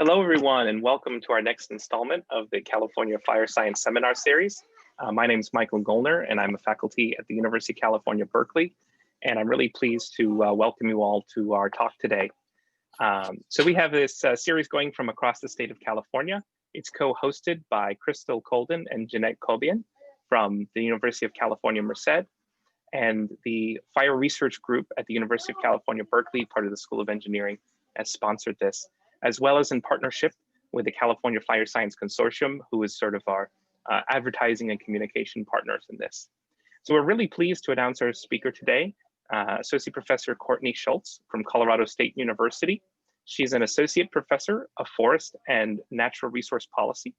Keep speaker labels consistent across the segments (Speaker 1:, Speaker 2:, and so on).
Speaker 1: Hello, everyone, and welcome to our next installment of the California Fire Science Seminar Series. My name is Michael Gollner, and I'm a faculty at the University of California, Berkeley. And I'm really pleased to welcome you all to our talk today. So we have this series going from across the state of California. It's co-hosted by Crystal Colden and Jeanette Cobian from the University of California, Merced, and the Fire Research Group at the University of California, Berkeley, part of the School of Engineering, has sponsored this, as well as in partnership with the California Fire Science Consortium, who is sort of our advertising and communication partners in this. So we're really pleased to announce our speaker today, Associate Professor Courtney Schultz from Colorado State University. She's an Associate Professor of Forest and Natural Resource Policy,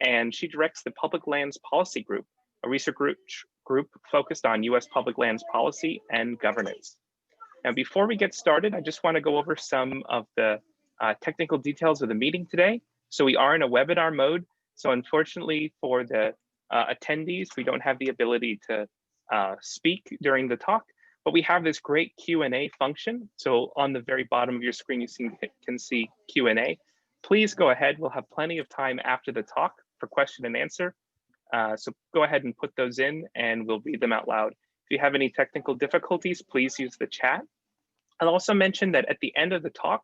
Speaker 1: and she directs the Public Lands Policy Group, a research group focused on US public lands policy and governance. Now, before we get started, I just want to go over some of the technical details of the meeting today. So we are in a webinar mode. So unfortunately for the attendees, we don't have the ability to speak during the talk, but we have this great Q&A function. So on the very bottom of your screen, you can see Q&A. Please go ahead. We'll have plenty of time after the talk for question and answer. So go ahead and put those in and we'll read them out loud. If you have any technical difficulties, please use the chat. I'll also mention that at the end of the talk,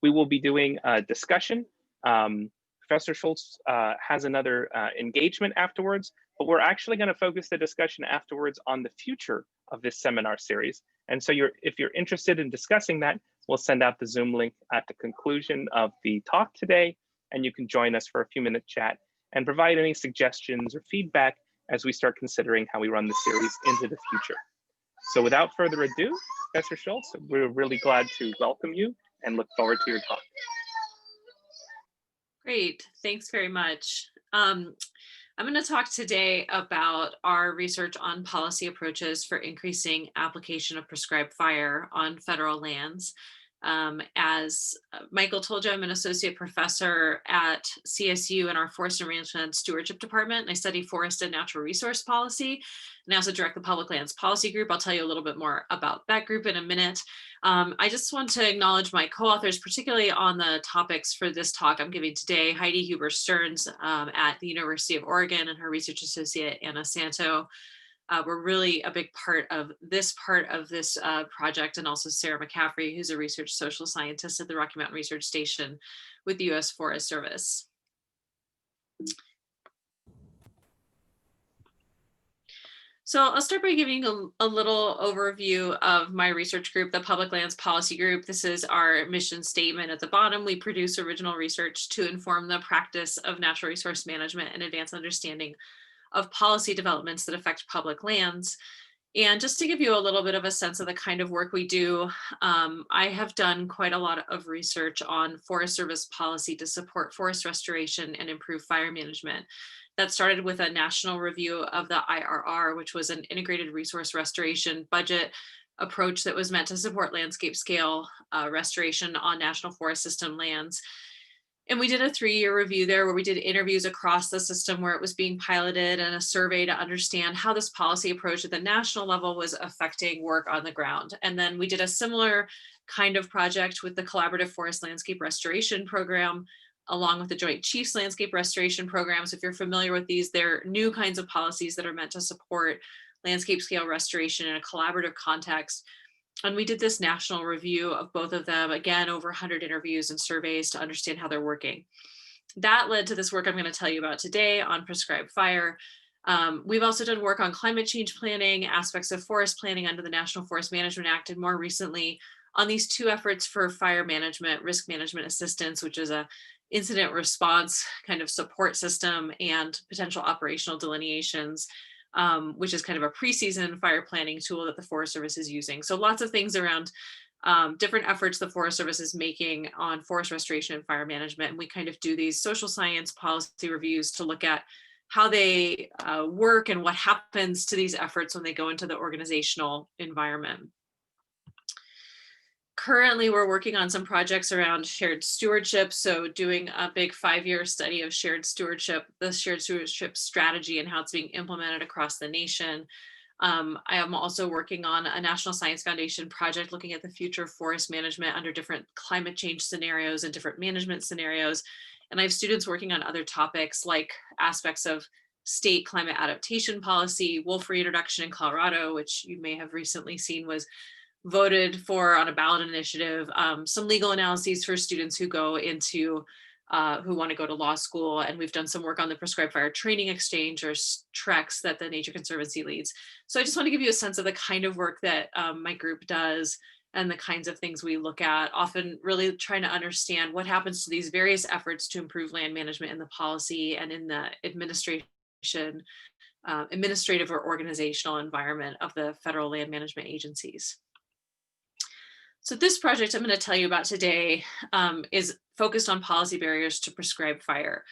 Speaker 1: we will be doing a discussion. Professor Schultz has another engagement afterwards, but we're actually going to focus the discussion afterwards on the future of this seminar series. And so if you're interested in discussing that, we'll send out the Zoom link at the conclusion of the talk today, and you can join us for a few-minute chat and provide any suggestions or feedback as we start considering how we run the series into the future. So without further ado, Professor Schultz, we're really glad to welcome you and look forward to your talk.
Speaker 2: Great, thanks very much. I'm going to talk today about our research on policy approaches for increasing application of prescribed fire on federal lands. As Michael told you, I'm an associate professor at CSU in our Forest and Rangeland Stewardship Department. I study forest and natural resource policy, and I also direct the Public Lands Policy Group. I'll tell you a little bit more about that group in a minute. I just want to acknowledge my co-authors, particularly on the topics for this talk I'm giving today, Heidi Huber-Stearns at the University of Oregon and her research associate, Anna Santo. We're really a big part of this project, and also Sarah McCaffrey, who's a research social scientist at the Rocky Mountain Research Station with the U.S. Forest Service. So I'll start by giving a little overview of my research group, the Public Lands Policy Group. This is our mission statement at the bottom. We produce original research to inform the practice of natural resource management and advance understanding of policy developments that affect public lands. And just to give you a little bit of a sense of the kind of work we do, I have done quite a lot of research on Forest Service policy to support forest restoration and improve fire management. That started with a national review of the IRR, which was an integrated resource restoration budget approach that was meant to support landscape scale restoration on national forest system lands. And we did a 3-year review there where we did interviews across the system where it was being piloted and a survey to understand how this policy approach at the national level was affecting work on the ground. And then we did a similar kind of project with the Collaborative Forest Landscape Restoration Program, along with the Joint Chiefs Landscape Restoration Programs. If you're familiar with these, they're new kinds of policies that are meant to support landscape scale restoration in a collaborative context. And we did this national review of both of them, again, over 100 interviews and surveys to understand how they're working. That led to this work I'm going to tell you about today on prescribed fire. We've also done work on climate change planning, aspects of forest planning under the National Forest Management Act, and more recently on these 2 efforts for fire management, risk management assistance, which is a incident response kind of support system, and potential operational delineations, which is kind of a pre-season fire planning tool that the Forest Service is using. So lots of things around different efforts the Forest Service is making on forest restoration and fire management. And we kind of do these social science policy reviews to look at how they work and what happens to these efforts when they go into the organizational environment. Currently, we're working on some projects around shared stewardship. So doing a big 5-year study of shared stewardship, the shared stewardship strategy and how it's being implemented across the nation. I am also working on a National Science Foundation project looking at the future of forest management under different climate change scenarios and different management scenarios. And I have students working on other topics like aspects of state climate adaptation policy, wolf reintroduction in Colorado, which you may have recently seen was voted for on a ballot initiative, some legal analyses for students who go into who want to go to law school. And we've done some work on the prescribed fire training exchange, or TREX, that the Nature Conservancy leads. So I just want to give you a sense of the kind of work that my group does and the kinds of things we look at, often really trying to understand what happens to these various efforts to improve land management in the policy and in the administrative or organizational environment of the federal land management agencies. So this project I'm going to tell you about today is focused on policy barriers to prescribed fire.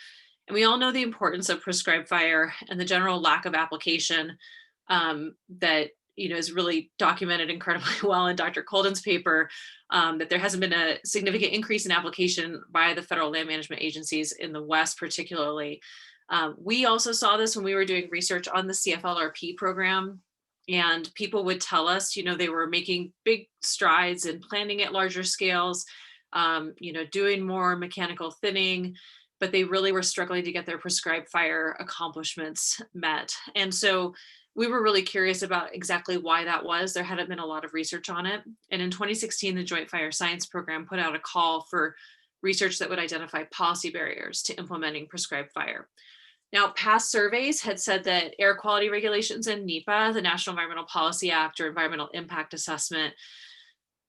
Speaker 2: And we all know the importance of prescribed fire and the general lack of application that is really documented incredibly well in Dr. Colden's paper, that there hasn't been a significant increase in application by the federal land management agencies in the West particularly. We also saw this when we were doing research on the CFLRP program. And people would tell us, they were making big strides in planting at larger scales, doing more mechanical thinning, but they really were struggling to get their prescribed fire accomplishments met. And so we were really curious about exactly why that was. There hadn't been a lot of research on it. And in 2016, the Joint Fire Science Program put out a call for research that would identify policy barriers to implementing prescribed fire. Now, past surveys had said that air quality regulations in NEPA, the National Environmental Policy Act, or Environmental Impact Assessment,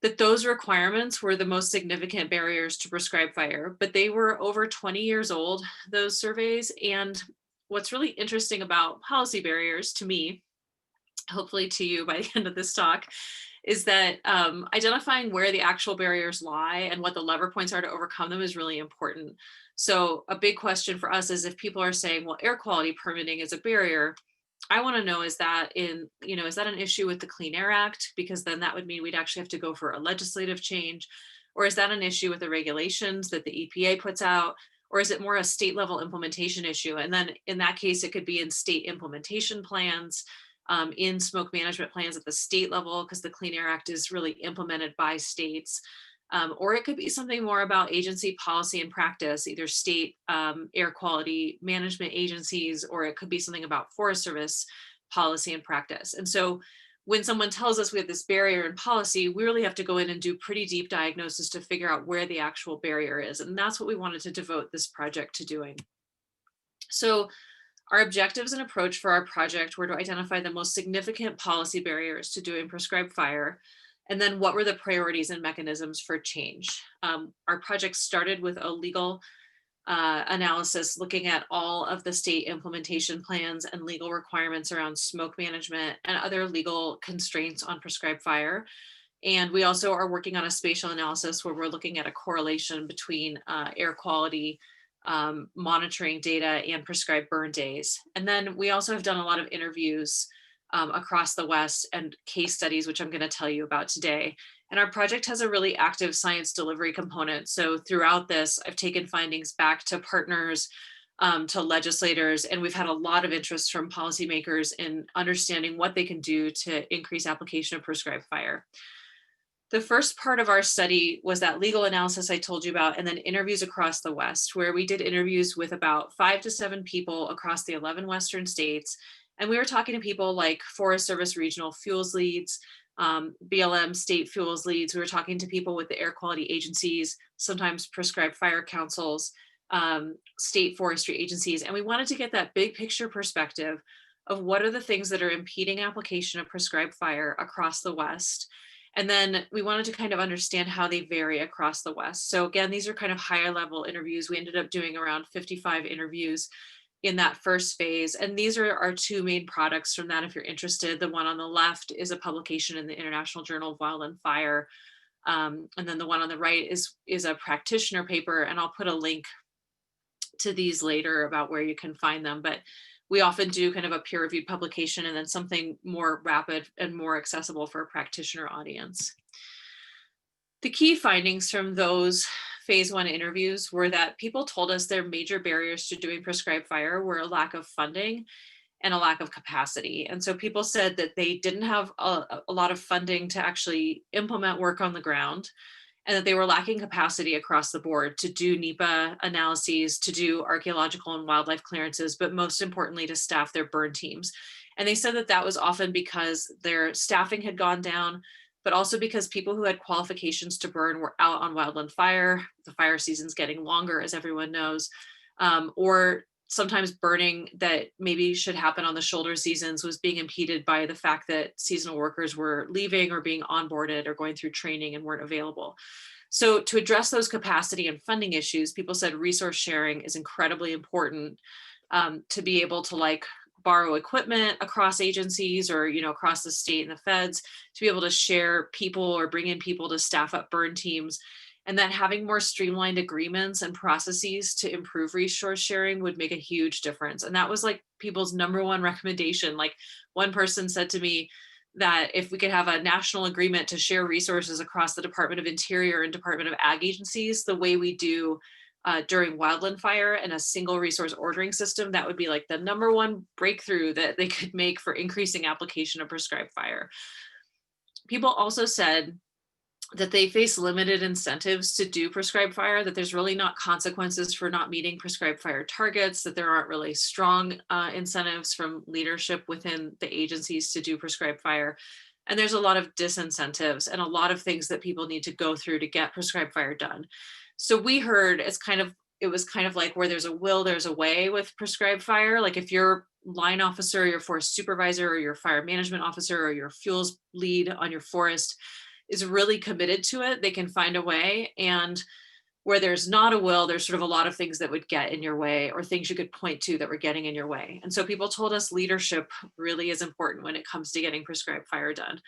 Speaker 2: that those requirements were the most significant barriers to prescribed fire, but they were over 20 years old, those surveys. And what's really interesting about policy barriers to me, hopefully to you by the end of this talk, is that identifying where the actual barriers lie and what the lever points are to overcome them is really important. So a big question for us is, if people are saying, well, air quality permitting is a barrier, I want to know, is that an issue with the Clean Air Act? Because then that would mean we'd actually have to go for a legislative change. Or is that an issue with the regulations that the EPA puts out? Or is it more a state level implementation issue? And then in that case, it could be in state implementation plans, in smoke management plans at the state level, because the Clean Air Act is really implemented by states. Or it could be something more about agency policy and practice, either state air quality management agencies, or it could be something about Forest Service policy and practice. And so when someone tells us we have this barrier in policy, we really have to go in and do pretty deep diagnosis to figure out where the actual barrier is. And that's what we wanted to devote this project to doing. So our objectives and approach for our project were to identify the most significant policy barriers to doing prescribed fire, and then what were the priorities and mechanisms for change. Our project started with a legal analysis looking at all of the state implementation plans and legal requirements around smoke management and other legal constraints on prescribed fire. And we also are working on a spatial analysis where we're looking at a correlation between air quality monitoring data and prescribed burn days. And then we also have done a lot of interviews across the West and case studies, which I'm going to tell you about today. And our project has a really active science delivery component. So throughout this, I've taken findings back to partners, to legislators, and we've had a lot of interest from policymakers in understanding what they can do to increase application of prescribed fire. The first part of our study was that legal analysis I told you about, and then interviews across the West, where we did interviews with about 5 to 7 people across the 11 Western states. And we were talking to people like Forest Service regional fuels leads, BLM state fuels leads. We were talking to people with the air quality agencies, sometimes prescribed fire councils, state forestry agencies. And we wanted to get that big picture perspective of what are the things that are impeding application of prescribed fire across the West. And then we wanted to kind of understand how they vary across the West. So again, these are kind of higher level interviews. We ended up doing around 55 interviews in that first phase. And these are our 2 main products from that, if you're interested. The one on the left is a publication in the International Journal of Wildland Fire. And then the one on the right is a practitioner paper. And I'll put a link to these later about where you can find them. But we often do kind of a peer-reviewed publication and then something more rapid and more accessible for a practitioner audience. The key findings from those phase 1 interviews were that people told us their major barriers to doing prescribed fire were a lack of funding and a lack of capacity. And so people said that they didn't have a lot of funding to actually implement work on the ground, and that they were lacking capacity across the board to do NEPA analyses, to do archaeological and wildlife clearances, but most importantly, to staff their burn teams. And they said that that was often because their staffing had gone down, but also because people who had qualifications to burn were out on wildland fire. The fire season's getting longer, as everyone knows, or sometimes burning that maybe should happen on the shoulder seasons was being impeded by the fact that seasonal workers were leaving or being onboarded or going through training and weren't available. So to address those capacity and funding issues, people said resource sharing is incredibly important, to be able to like borrow equipment across agencies or, you know, across the state and the feds, to be able to share people or bring in people to staff up burn teams. And that having more streamlined agreements and processes to improve resource sharing would make a huge difference. And that was like people's number one recommendation. Like one person said to me that if we could have a national agreement to share resources across the Department of Interior and Department of Ag agencies, the way we do during wildland fire, and a single resource ordering system, that would be like the number one breakthrough that they could make for increasing application of prescribed fire. People also said that they face limited incentives to do prescribed fire, that there's really not consequences for not meeting prescribed fire targets, that there aren't really strong incentives from leadership within the agencies to do prescribed fire. And there's a lot of disincentives and a lot of things that people need to go through to get prescribed fire done. So we heard it was kind of like where there's a will, there's a way with prescribed fire. Like if your line officer, your forest supervisor, or your fire management officer, or your fuels lead on your forest is really committed to it, they can find a way. And where there's not a will, there's sort of a lot of things that would get in your way, or things you could point to that were getting in your way. And so people told us leadership really is important when it comes to getting prescribed fire done.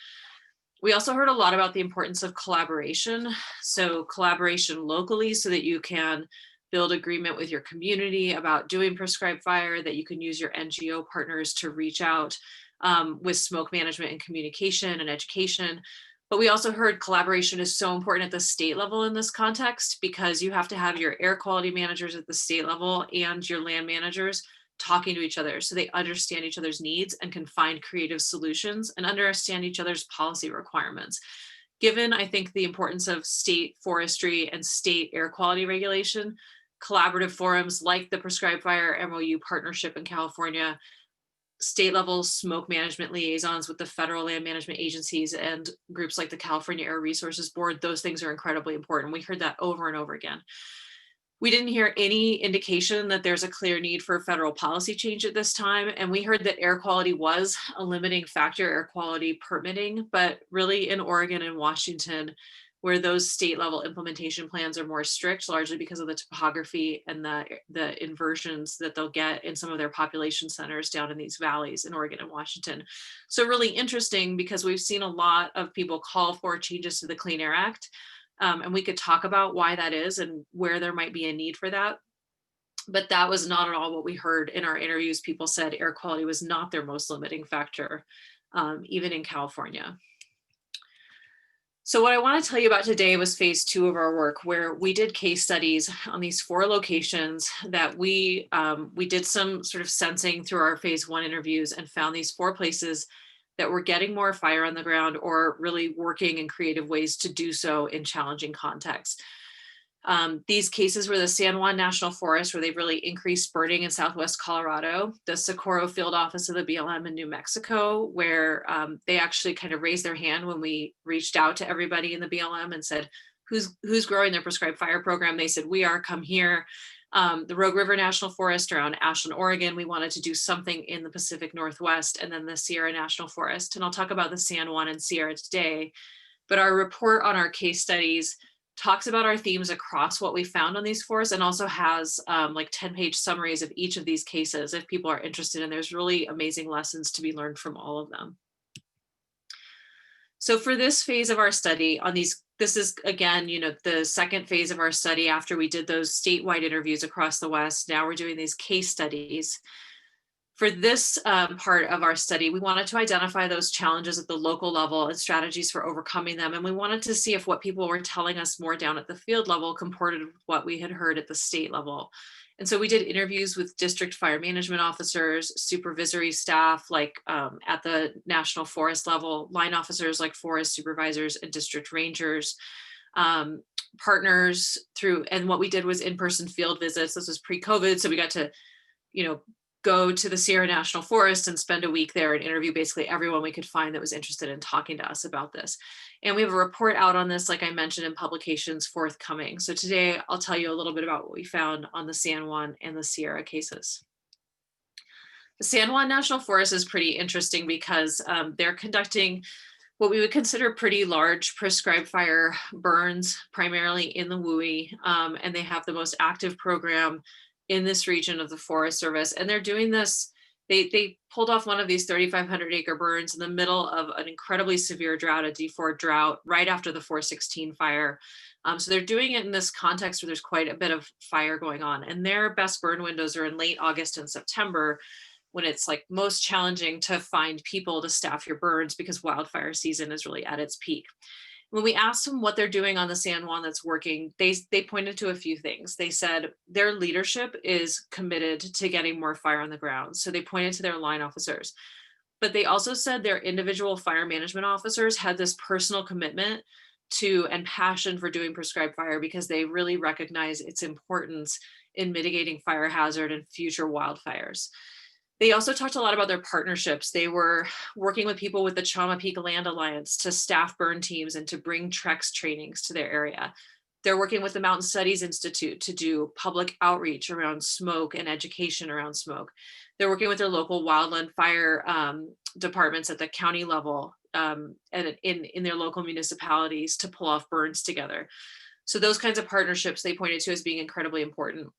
Speaker 2: We also heard a lot about the importance of collaboration. So collaboration locally so that you can build agreement with your community about doing prescribed fire, that you can use your NGO partners to reach out with smoke management and communication and education. But we also heard collaboration is so important at the state level in this context, because you have to have your air quality managers at the state level and your land managers talking to each other so they understand each other's needs and can find creative solutions and understand each other's policy requirements. Given, I think, the importance of state forestry and state air quality regulation, collaborative forums like the Prescribed Fire MOU partnership in California, state level smoke management liaisons with the federal land management agencies and groups like the California Air Resources Board, those things are incredibly important. We heard that over and over again. We didn't hear any indication that there's a clear need for federal policy change at this time. And we heard that air quality was a limiting factor, air quality permitting, but really in Oregon and Washington, where those state level implementation plans are more strict, largely because of the topography and the inversions that they'll get in some of their population centers down in these valleys in Oregon and Washington. So really interesting, because we've seen a lot of people call for changes to the Clean Air Act. And we could talk about why that is and where there might be a need for that. But that was not at all what we heard in our interviews. People said air quality was not their most limiting factor, even in California. So what I want to tell you about today was phase 2 of our work, where we did case studies on these 4 locations that we did some sort of sensing through our phase 1 interviews and found these 4 places that were getting more fire on the ground or really working in creative ways to do so in challenging contexts. These cases were the San Juan National Forest, where they've really increased burning in Southwest Colorado, the Socorro Field Office of the BLM in New Mexico, where they actually kind of raised their hand when we reached out to everybody in the BLM and said, who's growing their prescribed fire program? They said, we are, come here. The Rogue River National Forest around Ashland, Oregon, we wanted to do something in the Pacific Northwest, and then the Sierra National Forest. And I'll talk about the San Juan and Sierra today, but our report on our case studies talks about our themes across what we found on these forests, and also has like 10-page summaries of each of these cases if people are interested, and there's really amazing lessons to be learned from all of them. So for this phase of our study on these, this is again, the second phase of our study after we did those statewide interviews across the West. Now we're doing these case studies. For this part of our study, we wanted to identify those challenges at the local level and strategies for overcoming them. And we wanted to see if what people were telling us more down at the field level comported with what we had heard at the state level. And so we did interviews with district fire management officers, supervisory staff like at the national forest level, line officers like forest supervisors and district rangers, partners through, and what we did was in-person field visits. This was pre-COVID, so we got to, go to the Sierra National Forest and spend a week there and interview basically everyone we could find that was interested in talking to us about this. And we have a report out on this, like I mentioned, in publications forthcoming. So today I'll tell you a little bit about what we found on the San Juan and the Sierra cases. The San Juan National Forest is pretty interesting because they're conducting what we would consider pretty large prescribed fire burns, primarily in the WUI, and they have the most active program in this region of the Forest Service. And they're doing this, they pulled off one of these 3,500 acre burns in the middle of an incredibly severe drought, a D4 drought, right after the 416 fire. So they're doing it in this context where there's quite a bit of fire going on. And their best burn windows are in late August and September, when it's like most challenging to find people to staff your burns because wildfire season is really at its peak. When we asked them what they're doing on the San Juan that's working, they pointed to a few things. They said their leadership is committed to getting more fire on the ground. So they pointed to their line officers. But they also said their individual fire management officers had this personal commitment to and passion for doing prescribed fire because they really recognize its importance in mitigating fire hazard and future wildfires. They also talked a lot about their partnerships. They were working with people with the Chama Peak Land Alliance to staff burn teams and to bring TREX trainings to their area. They're working with the Mountain Studies Institute to do public outreach around smoke and education around smoke. They're working with their local wildland fire departments at the county level and in their local municipalities to pull off burns together. So those kinds of partnerships they pointed to as being incredibly important.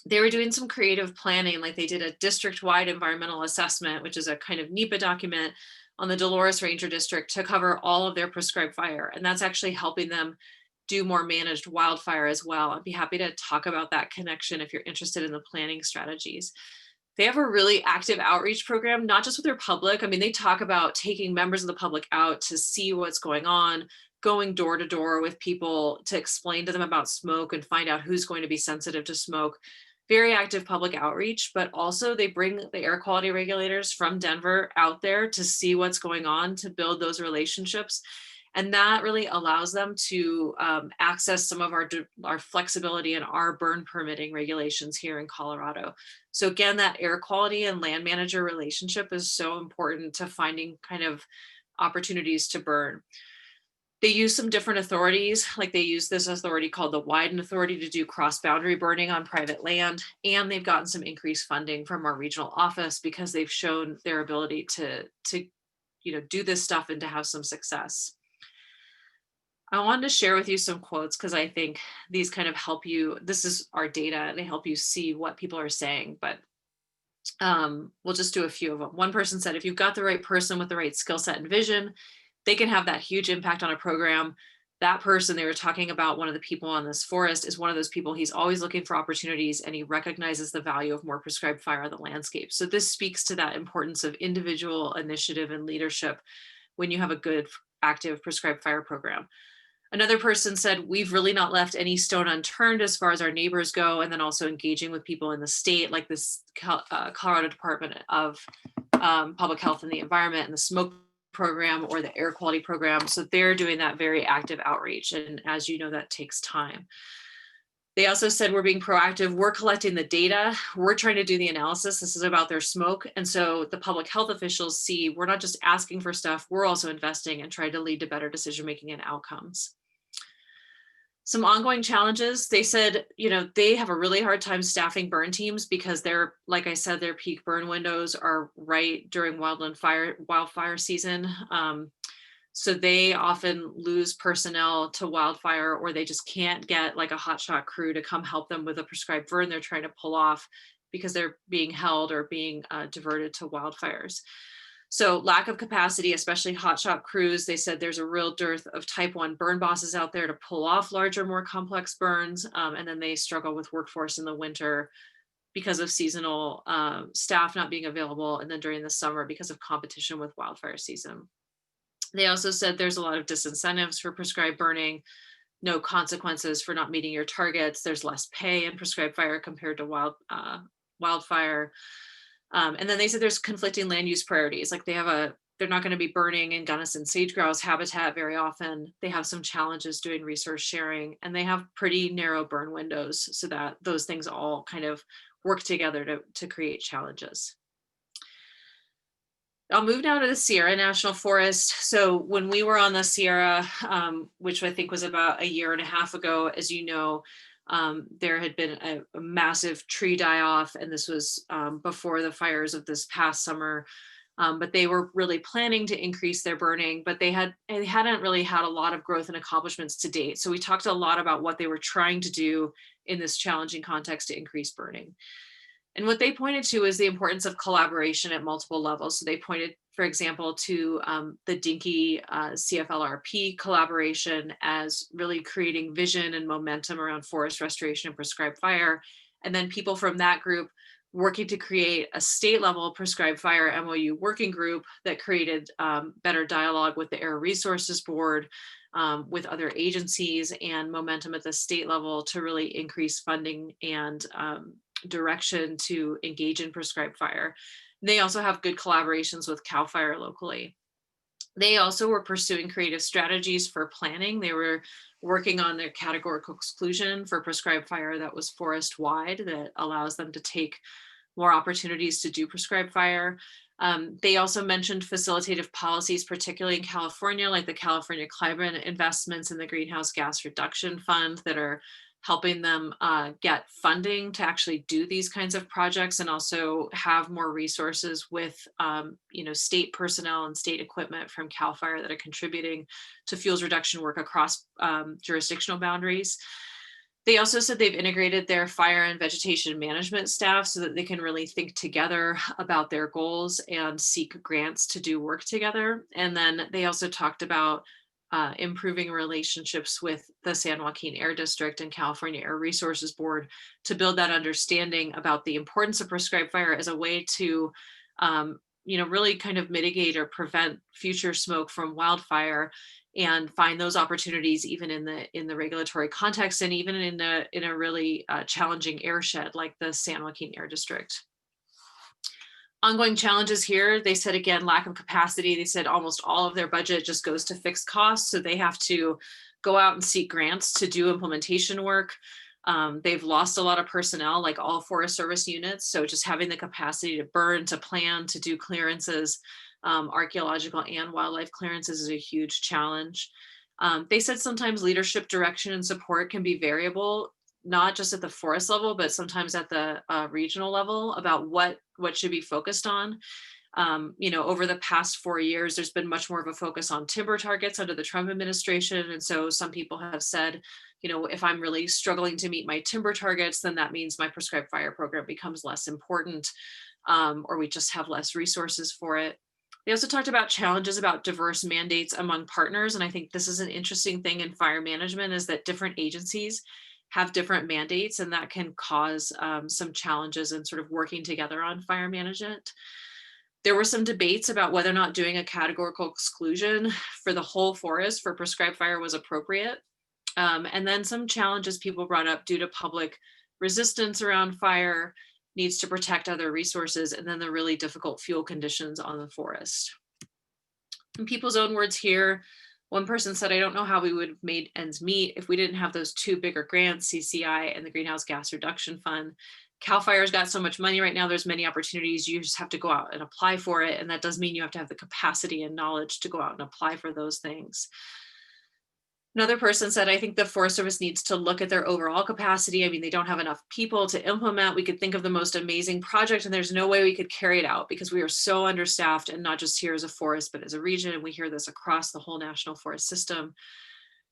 Speaker 2: They were doing some creative planning, like they did a district-wide environmental assessment, which is a kind of NEPA document on the Dolores Ranger District to cover all of their prescribed fire. And that's actually helping them do more managed wildfire as well. I'd be happy to talk about that connection if you're interested in the planning strategies. They have a really active outreach program, not just with their public. I mean, they talk about taking members of the public out to see what's going on, going door to door with people to explain to them about smoke and find out who's going to be sensitive to smoke. Very active public outreach, but also they bring the air quality regulators from Denver out there to see what's going on, to build those relationships. And that really allows them to access some of our flexibility in our burn permitting regulations here in Colorado. So again, that air quality and land manager relationship is so important to finding kind of opportunities to burn. They use some different authorities, like they use this authority called the Wyden Authority to do cross-boundary burning on private land. And they've gotten some increased funding from our regional office because they've shown their ability to do this stuff and to have some success. I wanted to share with you some quotes because I think these kind of help you. This is our data. They help you see what people are saying, but we'll just do a few of them. One person said, if you've got the right person with the right skill set and vision, they can have that huge impact on a program. That person, they were talking about, one of the people on this forest, is one of those people. He's always looking for opportunities and he recognizes the value of more prescribed fire on the landscape. So this speaks to that importance of individual initiative and leadership when you have a good active prescribed fire program. Another person said, we've really not left any stone unturned as far as our neighbors go, and then also engaging with people in the state, like this Colorado Department of Public Health and the Environment and the smoke program or the air quality program. So they're doing that very active outreach. And as you know, that takes time. They also said, we're being proactive. We're collecting the data. We're trying to do the analysis. This is about their smoke. And so the public health officials see we're not just asking for stuff, we're also investing and trying to lead to better decision-making and outcomes. Some ongoing challenges. They said, they have a really hard time staffing burn teams because they're, like I said, their peak burn windows are right during wildfire season. So they often lose personnel to wildfire, or they just can't get like a hotshot crew to come help them with a prescribed burn they're trying to pull off because they're being held or being diverted to wildfires. So lack of capacity, especially hotshot crews. They said there's a real dearth of type 1 burn bosses out there to pull off larger, more complex burns. And then they struggle with workforce in the winter because of seasonal staff not being available. And then during the summer because of competition with wildfire season. They also said there's a lot of disincentives for prescribed burning. no consequences for not meeting your targets. There's less pay in prescribed fire compared to wildfire. And then they said there's conflicting land use priorities. Like they're not going to be burning in Gunnison sage grouse habitat very often. They have some challenges doing resource sharing, and they have pretty narrow burn windows, so that those things all kind of work together to create challenges. I'll move now to the Sierra National Forest. So when we were on the Sierra, which I think was about a year and a half ago, as you know, there had been a massive tree die-off, and this was before the fires of this past summer. But they were really planning to increase their burning, but they hadn't really had a lot of growth and accomplishments to date. So we talked a lot about what they were trying to do in this challenging context to increase burning. And what they pointed to is the importance of collaboration at multiple levels. So they pointed, for example, to the Dinky CFLRP collaboration as really creating vision and momentum around forest restoration and prescribed fire. And then people from that group working to create a state level prescribed fire MOU working group that created better dialogue with the Air Resources Board, with other agencies, and momentum at the state level to really increase funding and direction to engage in prescribed fire. They also have good collaborations with CAL FIRE locally. They also were pursuing creative strategies for planning. They were working on their categorical exclusion for prescribed fire that was forest wide, that allows them to take more opportunities to do prescribed fire. They also mentioned facilitative policies, particularly in California, like the California Climate Investments and the Greenhouse Gas Reduction Fund, that are helping them get funding to actually do these kinds of projects, and also have more resources with state personnel and state equipment from CAL FIRE that are contributing to fuels reduction work across jurisdictional boundaries. They also said they've integrated their fire and vegetation management staff so that they can really think together about their goals and seek grants to do work together. And then they also talked about improving relationships with the San Joaquin Air District and California Air Resources Board to build that understanding about the importance of prescribed fire as a way to really kind of mitigate or prevent future smoke from wildfire, and find those opportunities even in the regulatory context, and even in a really challenging airshed like the San Joaquin Air District. Ongoing challenges here, they said, again, lack of capacity. They said almost all of their budget just goes to fixed costs, so they have to go out and seek grants to do implementation work. They've lost a lot of personnel, like all Forest Service units, so just having the capacity to burn, to plan, to do clearances, archaeological and wildlife clearances, is a huge challenge. They said sometimes leadership direction and support can be variable, not just at the forest level, but sometimes at the regional level, about what should be focused on. Over the past 4 years, there's been much more of a focus on timber targets under the Trump administration. And so some people have said, if I'm really struggling to meet my timber targets, then that means my prescribed fire program becomes less important, or we just have less resources for it. They also talked about challenges about diverse mandates among partners. And I think this is an interesting thing in fire management, is that different agencies have different mandates, and that can cause some challenges in sort of working together on fire management. There were some debates about whether or not doing a categorical exclusion for the whole forest for prescribed fire was appropriate. And then some challenges people brought up due to public resistance around fire, needs to protect other resources, and then the really difficult fuel conditions on the forest. In people's own words here, one person said, I don't know how we would have made ends meet if we didn't have those two bigger grants, CCI and the Greenhouse Gas Reduction Fund. CAL FIRE's got so much money right now, there's many opportunities, you just have to go out and apply for it. And that does mean you have to have the capacity and knowledge to go out and apply for those things. Another person said, I think the Forest Service needs to look at their overall capacity. I mean, they don't have enough people to implement. We could think of the most amazing project, and there's no way we could carry it out because we are so understaffed, and not just here as a forest, but as a region. And we hear this across the whole national forest system.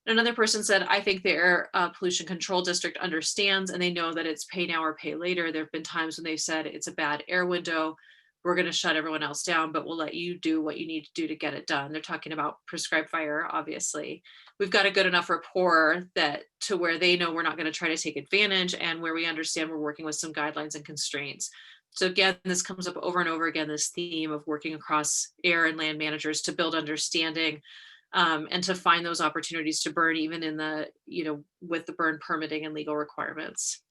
Speaker 2: Another person said, I think the Air Pollution Control District understands, and they know that it's pay now or pay later. There have been times when they've said it's a bad air window, we're going to shut everyone else down, but we'll let you do what you need to do to get it done. They're talking about prescribed fire, obviously. We've got a good enough rapport that to where they know we're not going to try to take advantage, and where we understand we're working with some guidelines and constraints. So again, this comes up over and over again, this theme of working across air and land managers to build understanding and to find those opportunities to burn even in the, with the burn permitting and legal requirements.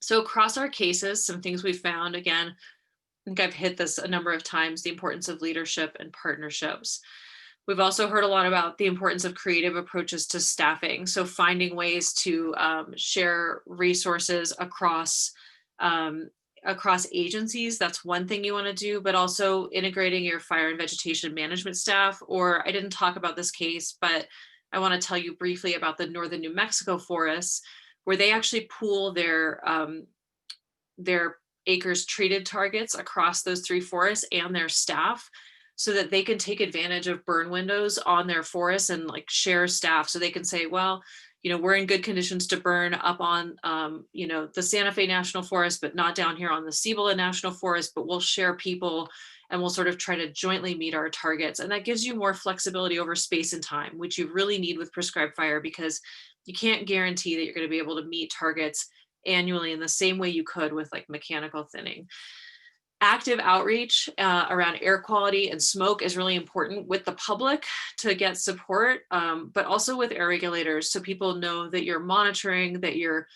Speaker 2: So across our cases, some things we found, again, I think I've hit this a number of times, the importance of leadership and partnerships. We've also heard a lot about the importance of creative approaches to staffing. So finding ways to share resources across agencies, that's one thing you want to do, but also integrating your fire and vegetation management staff. Or I didn't talk about this case, but I want to tell you briefly about the northern New Mexico forests, where they actually pool their acres treated targets across those 3 forests and their staff, so that they can take advantage of burn windows on their forests and like share staff. So they can say, well, we're in good conditions to burn up on, the Santa Fe National Forest, but not down here on the Cibola National Forest, but we'll share people and we'll sort of try to jointly meet our targets. And that gives you more flexibility over space and time, which you really need with prescribed fire, because you can't guarantee that you're going to be able to meet targets annually in the same way you could with like mechanical thinning. Active outreach around air quality and smoke is really important with the public to get support, but also with air regulators, so people know that you're monitoring, that you're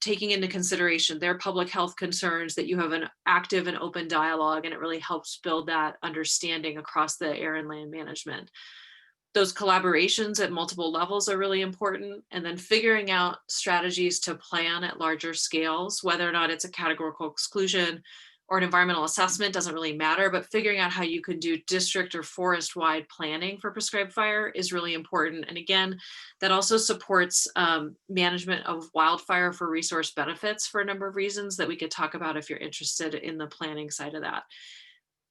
Speaker 2: taking into consideration their public health concerns, that you have an active and open dialogue, and it really helps build that understanding across the air and land management. Those collaborations at multiple levels are really important. And then figuring out strategies to plan at larger scales, whether or not it's a categorical exclusion or an environmental assessment, doesn't really matter, but figuring out how you can do district or forest-wide planning for prescribed fire is really important. And again, that also supports management of wildfire for resource benefits for a number of reasons that we could talk about if you're interested in the planning side of that.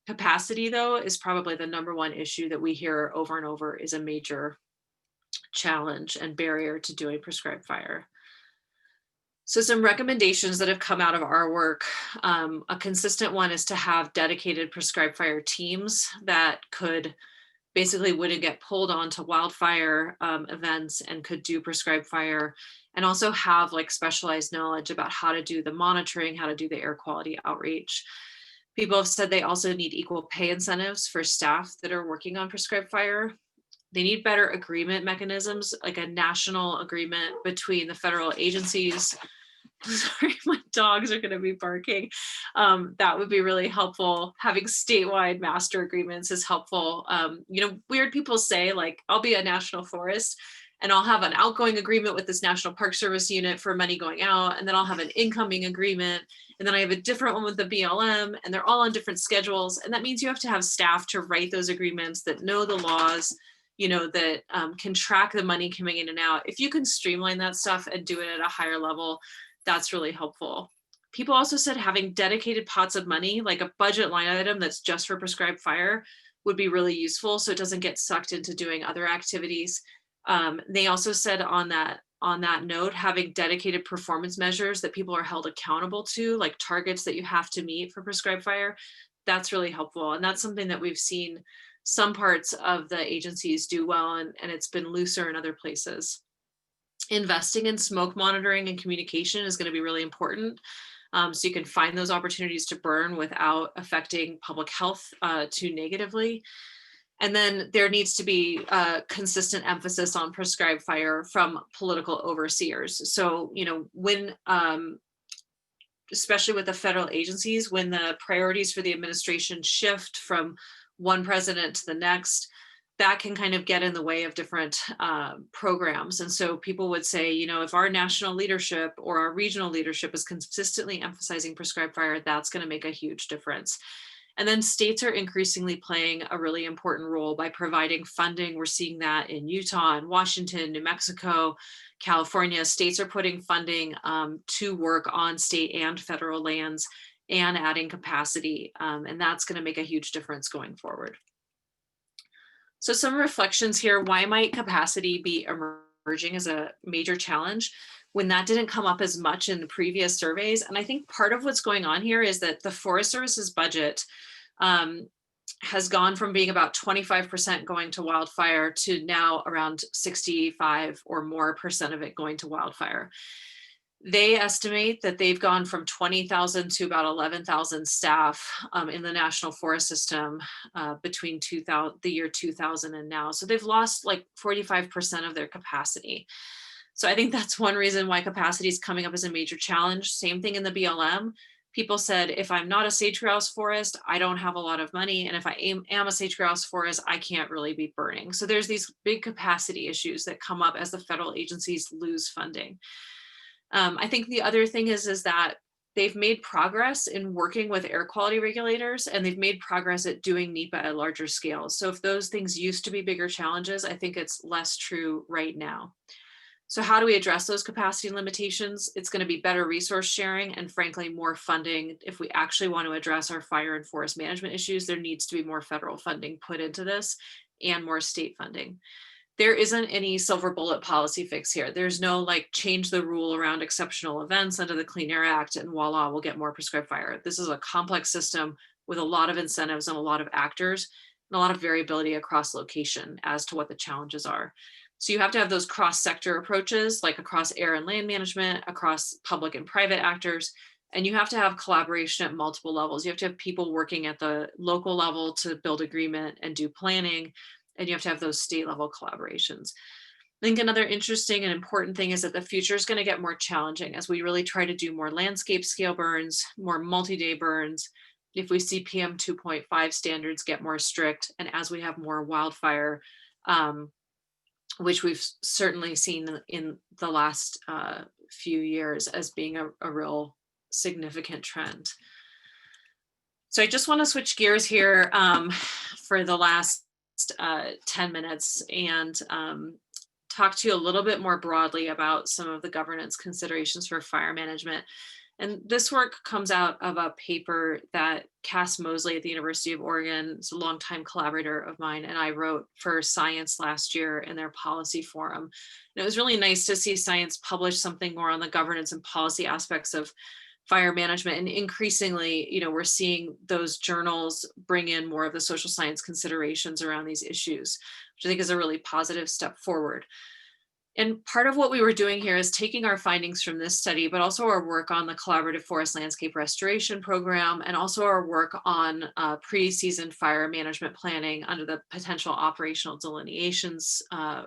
Speaker 2: Capacity, though, is probably the number one issue that we hear over and over is a major challenge and barrier to doing prescribed fire. So some recommendations that have come out of our work, a consistent one is to have dedicated prescribed fire teams that could basically wouldn't get pulled onto wildfire events and could do prescribed fire, and also have like specialized knowledge about how to do the monitoring, how to do the air quality outreach. People have said they also need equal pay incentives for staff that are working on prescribed fire. They need better agreement mechanisms, like a national agreement between the federal agencies. Sorry, my dogs are going to be barking. That would be really helpful. Having statewide master agreements is helpful. Weird people say like, I'll be a national forest and I'll have an outgoing agreement with this National Park Service unit for money going out, and then I'll have an incoming agreement, and then I have a different one with the BLM, and they're all on different schedules. And that means you have to have staff to write those agreements that know the laws, that can track the money coming in and out. If you can streamline that stuff and do it at a higher level, that's really helpful. People also said having dedicated pots of money, like a budget line item that's just for prescribed fire, would be really useful, so it doesn't get sucked into doing other activities. They also said on that note, having dedicated performance measures that people are held accountable to, like targets that you have to meet for prescribed fire, that's really helpful. And that's something that we've seen some parts of the agencies do well, and it's been looser in other places. Investing in smoke monitoring and communication is going to be really important. So you can find those opportunities to burn without affecting public health too negatively. And then there needs to be a consistent emphasis on prescribed fire from political overseers. So, when, especially with the federal agencies, when the priorities for the administration shift from one president to the next, that can kind of get in the way of different programs. And so people would say, if our national leadership or our regional leadership is consistently emphasizing prescribed fire, that's going to make a huge difference. And then states are increasingly playing a really important role by providing funding. We're seeing that in Utah and Washington, New Mexico, California. States are putting funding to work on state and federal lands and adding capacity. And that's going to make a huge difference going forward. So some reflections here. Why might capacity be emerging as a major challenge when that didn't come up as much in the previous surveys? And I think part of what's going on here is that the Forest Service's budget has gone from being about 25% going to wildfire to now around 65 or more % of it going to wildfire. They estimate that they've gone from 20,000 to about 11,000 staff in the national forest system between the year 2000 and now. So they've lost like 45% of their capacity. So I think that's one reason why capacity is coming up as a major challenge. Same thing in the BLM. People said, if I'm not a sage grouse forest, I don't have a lot of money. And if I am a sage grouse forest, I can't really be burning. So there's these big capacity issues that come up as the federal agencies lose funding. I think the other thing is that they've made progress in working with air quality regulators, and they've made progress at doing NEPA at larger scales. So if those things used to be bigger challenges, I think it's less true right now. So how do we address those capacity limitations? It's going to be better resource sharing and frankly, more funding. If we actually want to address our fire and forest management issues, there needs to be more federal funding put into this and more state funding. There isn't any silver bullet policy fix here. There's no like change the rule around exceptional events under the Clean Air Act and voila, we'll get more prescribed fire. This is a complex system with a lot of incentives and a lot of actors and a lot of variability across location as to what the challenges are. So you have to have those cross-sector approaches, like across air and land management, across public and private actors, and you have to have collaboration at multiple levels. You have to have people working at the local level to build agreement and do planning, and you have to have those state level collaborations. I think another interesting and important thing is that the future is going to get more challenging as we really try to do more landscape scale burns, more multi-day burns. If we see PM 2.5 standards get more strict, and as we have more wildfire, which we've certainly seen in the last few years as being a real significant trend. So I just want to switch gears here for the last 10 minutes and talk to you a little bit more broadly about some of the governance considerations for fire management. And this work comes out of a paper that Cass Mosley at the University of Oregon, is a longtime collaborator of mine, and I wrote for Science last year in their policy forum. And it was really nice to see Science publish something more on the governance and policy aspects of fire management. And increasingly, we're seeing those journals bring in more of the social science considerations around these issues, which I think is a really positive step forward. And part of what we were doing here is taking our findings from this study, but also our work on the Collaborative Forest Landscape Restoration Program, and also our work on pre-season fire management planning under the potential operational delineations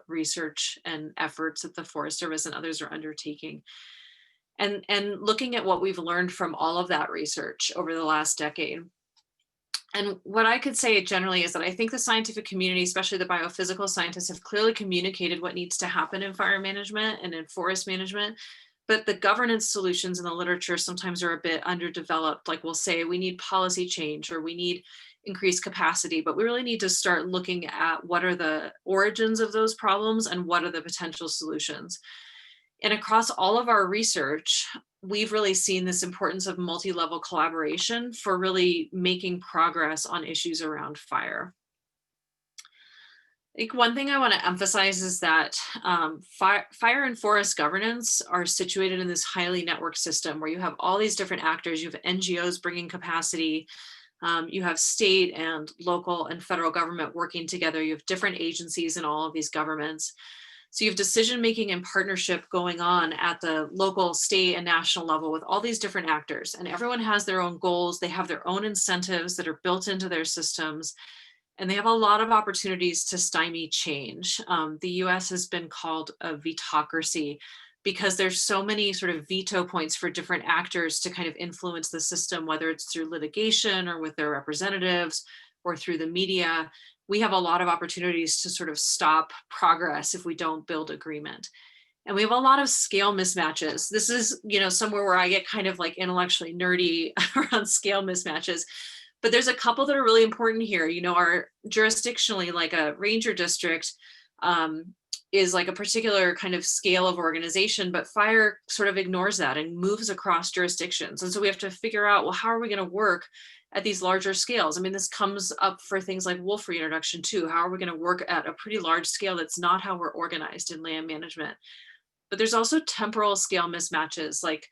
Speaker 2: research and efforts that the Forest Service and others are undertaking. And looking at what we've learned from all of that research over the last decade. And what I could say generally is that I think the scientific community, especially the biophysical scientists, have clearly communicated what needs to happen in fire management and in forest management. But the governance solutions in the literature sometimes are a bit underdeveloped. Like we'll say we need policy change or we need increased capacity, but we really need to start looking at what are the origins of those problems and what are the potential solutions. And across all of our research, we've really seen this importance of multi-level collaboration for really making progress on issues around fire. I think one thing I want to emphasize is that fire and forest governance are situated in this highly networked system where you have all these different actors. You have NGOs bringing capacity. You have state and local and federal government working together. You have different agencies in all of these governments. So you have decision-making and partnership going on at the local, state, and national level with all these different actors. And everyone has their own goals. They have their own incentives that are built into their systems. And they have a lot of opportunities to stymie change. The US has been called a vetocracy because there's so many sort of veto points for different actors to kind of influence the system, whether it's through litigation or with their representatives or through the media. We have a lot of opportunities to sort of stop progress if we don't build agreement. And we have a lot of scale mismatches. This is, somewhere where I get kind of like intellectually nerdy around scale mismatches. But there's a couple that are really important here. Our jurisdictionally, like a ranger district is like a particular kind of scale of organization, but fire sort of ignores that and moves across jurisdictions. And so we have to figure out, well, how are we going to work at these larger scales? I mean, this comes up for things like wolf reintroduction too. How are we going to work at a pretty large scale? That's not how we're organized in land management. But there's also temporal scale mismatches. Like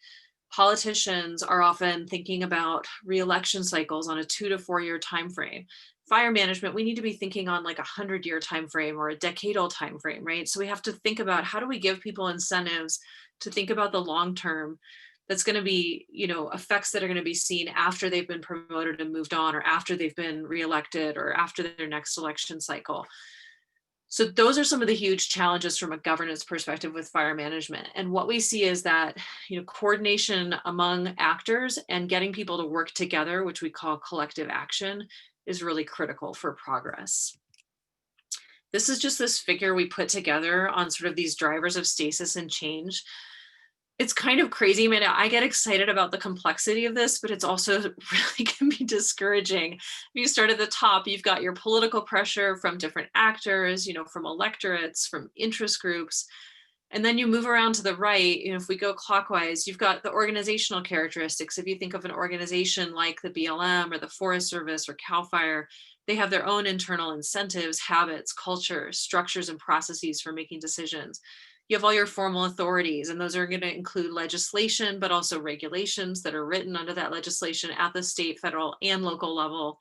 Speaker 2: politicians are often thinking about re-election cycles on a 2 to 4 year time frame. fire management, we need to be thinking on like 100-year time frame or a decadal time frame, right? So we have to think about how do we give people incentives to think about the long term that's going to be, effects that are going to be seen after they've been promoted and moved on, or after they've been reelected, or after their next election cycle. So those are some of the huge challenges from a governance perspective with fire management. And what we see is that, coordination among actors and getting people to work together, which we call collective action, is really critical for progress. This is just this figure we put together on sort of these drivers of stasis and change. It's kind of crazy, man. I get excited about the complexity of this, but it's also really can be discouraging. If you start at the top, you've got your political pressure from different actors, from electorates, from interest groups. And then you move around to the right, if we go clockwise, you've got the organizational characteristics. If you think of an organization like the BLM or the Forest Service or CAL FIRE, they have their own internal incentives, habits, culture, structures, and processes for making decisions. You have all your formal authorities, and those are going to include legislation, but also regulations that are written under that legislation at the state, federal, and local level.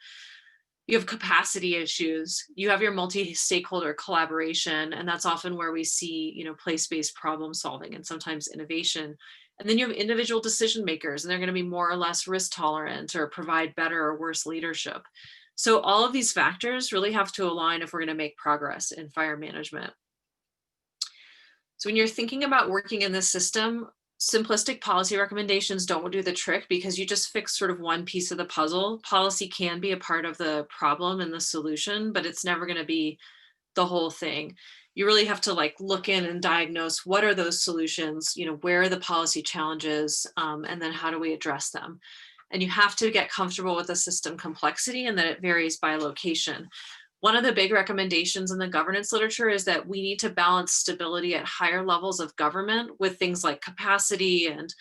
Speaker 2: You have capacity issues. You have your multi-stakeholder collaboration, and that's often where we see, place-based problem solving and sometimes innovation. And then you have individual decision makers, and they're going to be more or less risk tolerant or provide better or worse leadership. So all of these factors really have to align if we're going to make progress in fire management. So when you're thinking about working in this system, simplistic policy recommendations don't do the trick because you just fix sort of one piece of the puzzle. Policy can be a part of the problem and the solution, but it's never going to be the whole thing. You really have to look in and diagnose what are those solutions, where are the policy challenges, and then how do we address them? And you have to get comfortable with the system complexity and that it varies by location. One of the big recommendations in the governance literature is that we need to balance stability at higher levels of government with things like capacity and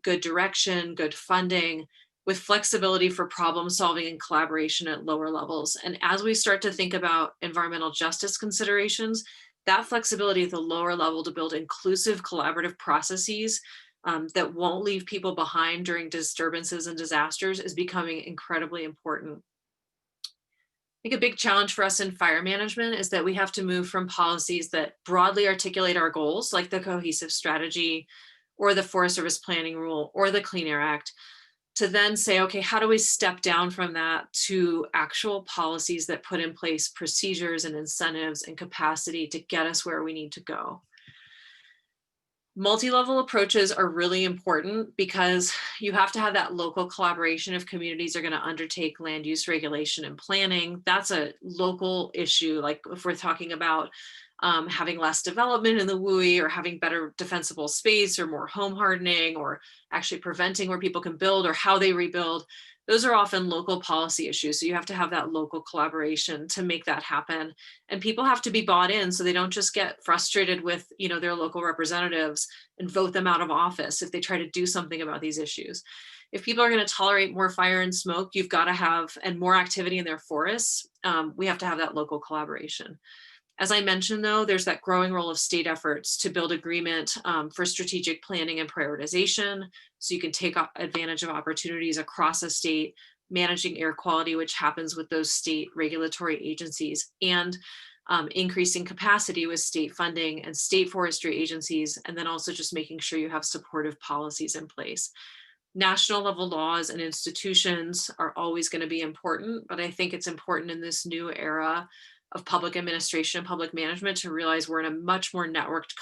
Speaker 2: good direction, good funding, with flexibility for problem solving and collaboration at lower levels. And as we start to think about environmental justice considerations, that flexibility at the lower level to build inclusive collaborative processes that won't leave people behind during disturbances and disasters is becoming incredibly important. I think a big challenge for us in fire management is that we have to move from policies that broadly articulate our goals, like the cohesive strategy or the Forest Service planning rule or the Clean Air Act, to then say, okay, how do we step down from that to actual policies that put in place procedures and incentives and capacity to get us where we need to go? Multi-level approaches are really important because you have to have that local collaboration if communities are going to undertake land use regulation and planning. That's a local issue. Like if we're talking about having less development in the WUI or having better defensible space or more home hardening or actually preventing where people can build or how they rebuild, those are often local policy issues. So you have to have that local collaboration to make that happen. And people have to be bought in so they don't just get frustrated with, their local representatives and vote them out of office if they try to do something about these issues. If people are going to tolerate more fire and smoke, you've got to have, and more activity in their forests, we have to have that local collaboration. As I mentioned, though, there's that growing role of state efforts to build agreement for strategic planning and prioritization, so you can take advantage of opportunities across a state, managing air quality, which happens with those state regulatory agencies, and increasing capacity with state funding and state forestry agencies, and then also just making sure you have supportive policies in place. National level laws and institutions are always going to be important, but I think it's important in this new era of public administration and public management to realize we're in a much more networked,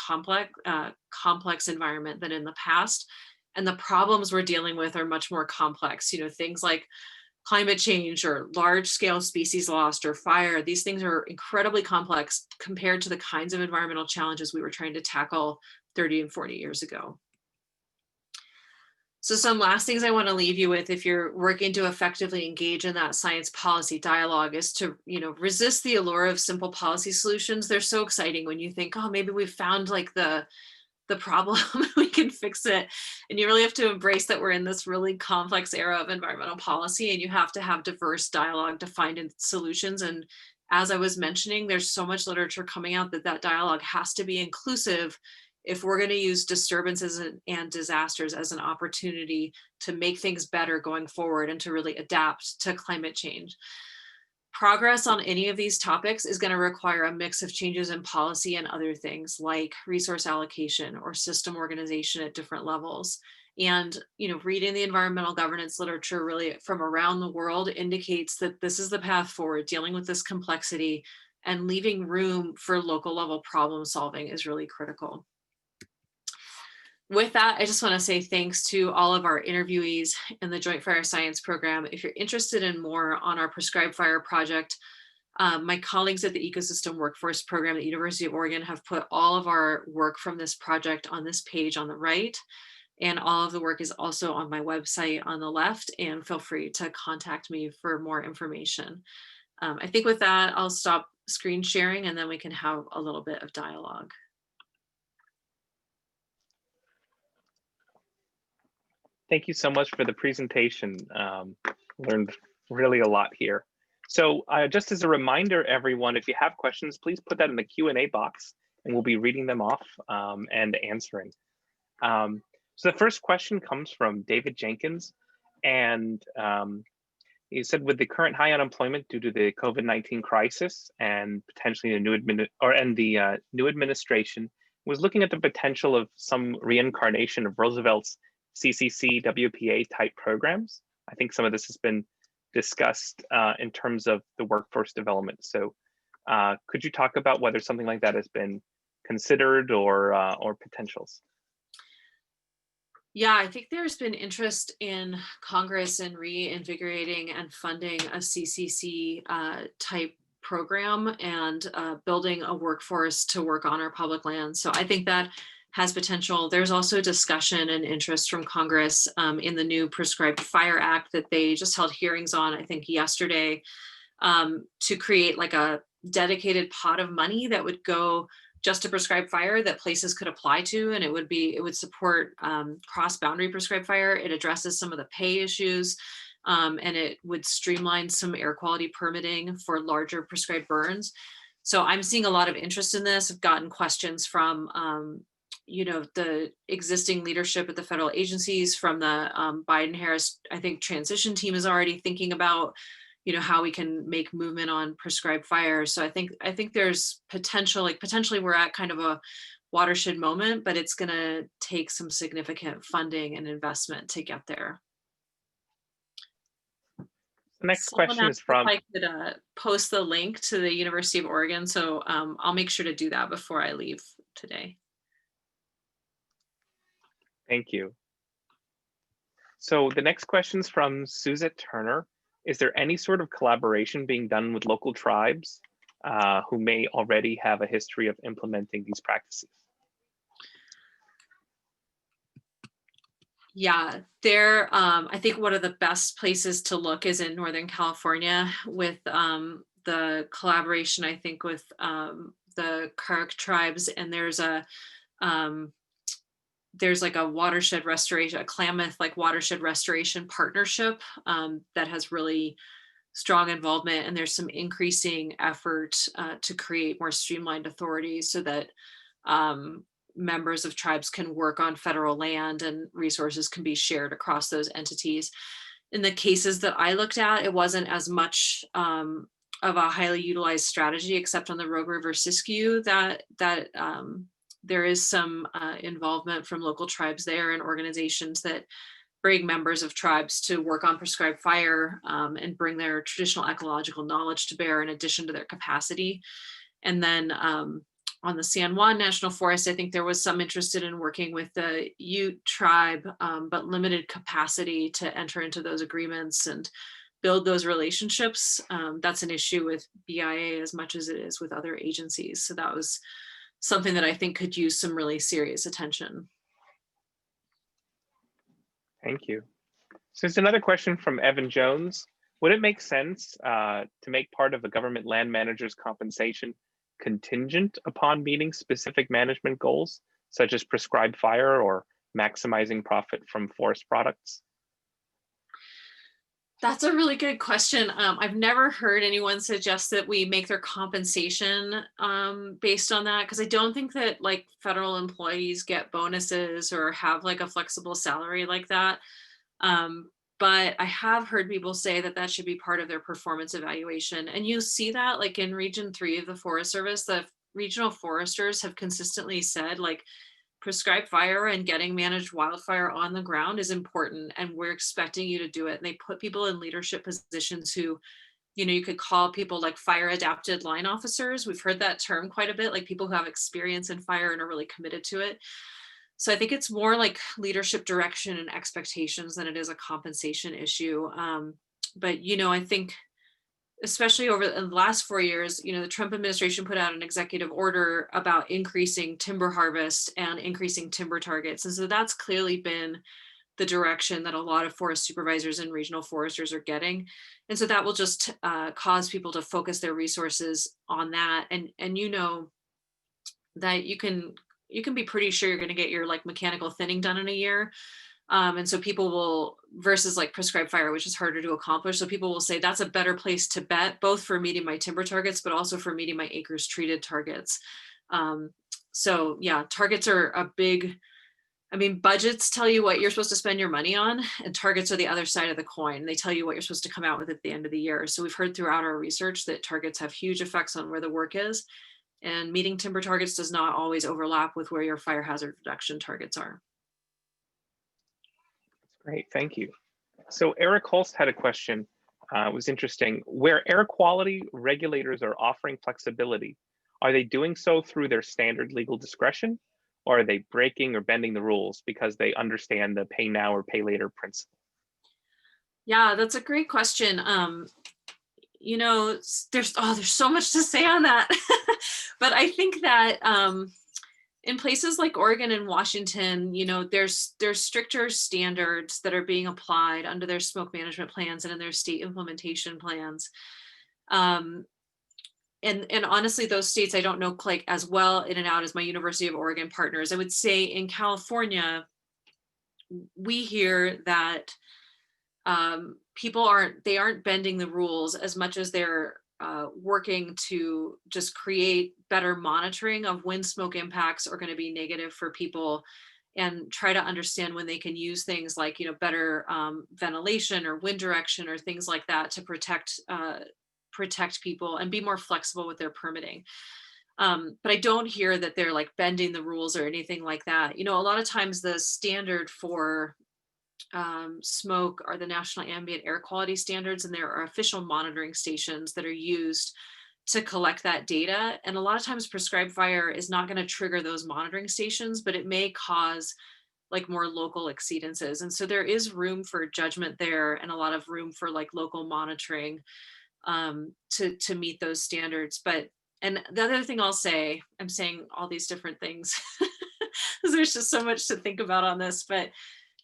Speaker 2: complex environment than in the past. And the problems we're dealing with are much more complex. Things like climate change or large scale species loss or fire, these things are incredibly complex compared to the kinds of environmental challenges we were trying to tackle 30 and 40 years ago. So some last things I want to leave you with if you're working to effectively engage in that science policy dialogue is to, resist the allure of simple policy solutions. They're so exciting when you think, oh, maybe we've found the problem, we can fix it. And you really have to embrace that we're in this really complex era of environmental policy and you have to have diverse dialogue to find solutions. And as I was mentioning, there's so much literature coming out that dialogue has to be inclusive if we're going to use disturbances and disasters as an opportunity to make things better going forward and to really adapt to climate change. Progress on any of these topics is going to require a mix of changes in policy and other things like resource allocation or system organization at different levels. And, reading the environmental governance literature really from around the world indicates that this is the path forward. Dealing with this complexity and leaving room for local level problem solving is really critical. With that, I just want to say thanks to all of our interviewees in the Joint Fire Science Program. If you're interested in more on our prescribed fire project, my colleagues at the Ecosystem Workforce Program at the University of Oregon have put all of our work from this project on this page on the right. And all of the work is also on my website on the left, and feel free to contact me for more information. I think with that, I'll stop screen sharing and then we can have a little bit of dialogue.
Speaker 1: Thank you so much for the presentation. Learned really a lot here. So just as a reminder, everyone, if you have questions, please put that in the Q&A box and we'll be reading them off and answering. So the first question comes from David Jenkins, and he said, with the current high unemployment due to the COVID-19 crisis and potentially the new administration was looking at the potential of some reincarnation of Roosevelt's CCC, WPA type programs. I think some of this has been discussed in terms of the workforce development. So could you talk about whether something like that has been considered or potentials?
Speaker 2: Yeah, I think there's been interest in Congress in reinvigorating and funding a CCC type program and building a workforce to work on our public lands. So I think that has potential. There's also discussion and interest from Congress in the new Prescribed Fire Act that they just held hearings on, I think yesterday, to create like a dedicated pot of money that would go just to prescribed fire that places could apply to, and it would support cross-boundary prescribed fire. It addresses some of the pay issues, and it would streamline some air quality permitting for larger prescribed burns. So I'm seeing a lot of interest in this. I've gotten questions from the existing leadership at the federal agencies, from the Biden-Harris, I think, transition team is already thinking about how we can make movement on prescribed fire. So I think there's potential, potentially we're at kind of a watershed moment, but it's going to take some significant funding and investment to get there.
Speaker 1: The next question is from...
Speaker 2: If I could post the link to the University of Oregon. So I'll make sure to do that before I leave today.
Speaker 1: Thank you. So the next question is from Suzette Turner. Is there any sort of collaboration being done with local tribes who may already have a history of implementing these practices?
Speaker 2: Yeah, I think one of the best places to look is in Northern California with the collaboration, I think, with the Karuk tribes, and there's like a watershed restoration, a Klamath like watershed restoration partnership that has really strong involvement, and there's some increasing effort to create more streamlined authorities so that members of tribes can work on federal land and resources can be shared across those entities. In the cases that I looked at, it wasn't as much of a highly utilized strategy, except on the Rogue River Siskiyou, that there is some involvement from local tribes there and organizations that bring members of tribes to work on prescribed fire and bring their traditional ecological knowledge to bear in addition to their capacity. And then on the San Juan National Forest, I think there was some interest in working with the Ute tribe, but limited capacity to enter into those agreements and build those relationships. That's an issue with BIA as much as it is with other agencies. So that was something that I think could use some really serious attention.
Speaker 1: Thank you. So there's another question from Evan Jones. Would it make sense to make part of a government land manager's compensation contingent upon meeting specific management goals, such as prescribed fire or maximizing profit from forest products?
Speaker 2: That's a really good question. I've never heard anyone suggest that we make their compensation based on that, because I don't think that like federal employees get bonuses or have like a flexible salary like that. but I have heard people say that that should be part of their performance evaluation. And you see that like in Region 3 of the Forest Service, the regional foresters have consistently said like prescribed fire and getting managed wildfire on the ground is important, and we're expecting you to do it. And they put people in leadership positions who, you could call people like fire adapted line officers. We've heard that term quite a bit, like people who have experience in fire and are really committed to it. So I think it's more like leadership direction and expectations than it is a compensation issue. But I think especially over the last 4 years, the Trump administration put out an executive order about increasing timber harvest and increasing timber targets. And so that's clearly been the direction that a lot of forest supervisors and regional foresters are getting. And so that will just cause people to focus their resources on that. And that you can be pretty sure you're going to get your like mechanical thinning done in a year. And so people will, versus like prescribed fire, which is harder to accomplish. So people will say that's a better place to bet, both for meeting my timber targets, but also for meeting my acres treated targets. So yeah, targets are a big, budgets tell you what you're supposed to spend your money on, and targets are the other side of the coin. They tell you what you're supposed to come out with at the end of the year. So we've heard throughout our research that targets have huge effects on where the work is, and meeting timber targets does not always overlap with where your fire hazard reduction targets are.
Speaker 1: Great, thank you. So Eric Holst had a question. It was interesting. Where air quality regulators are offering flexibility, are they doing so through their standard legal discretion, or are they breaking or bending the rules because they understand the pay now or pay later principle?
Speaker 2: Yeah, that's a great question. There's so much to say on that. But I think that in places like Oregon and Washington, there's stricter standards that are being applied under their smoke management plans and in their state implementation plans. And honestly, those states I don't know like as well in and out as my University of Oregon partners. I would say in California, we hear that people aren't bending the rules as much as they're working to just create better monitoring of when smoke impacts are going to be negative for people, and try to understand when they can use things like better ventilation or wind direction or things like that to protect people and be more flexible with their permitting. But I don't hear that they're like bending the rules or anything like that. A lot of times the standard for smoke are the National Ambient Air Quality Standards, and there are official monitoring stations that are used to collect that data. And a lot of times prescribed fire is not going to trigger those monitoring stations, but it may cause like more local exceedances. And so there is room for judgment there, and a lot of room for like local monitoring to meet those standards. And the other thing I'll say, I'm saying all these different things because there's just so much to think about on this, but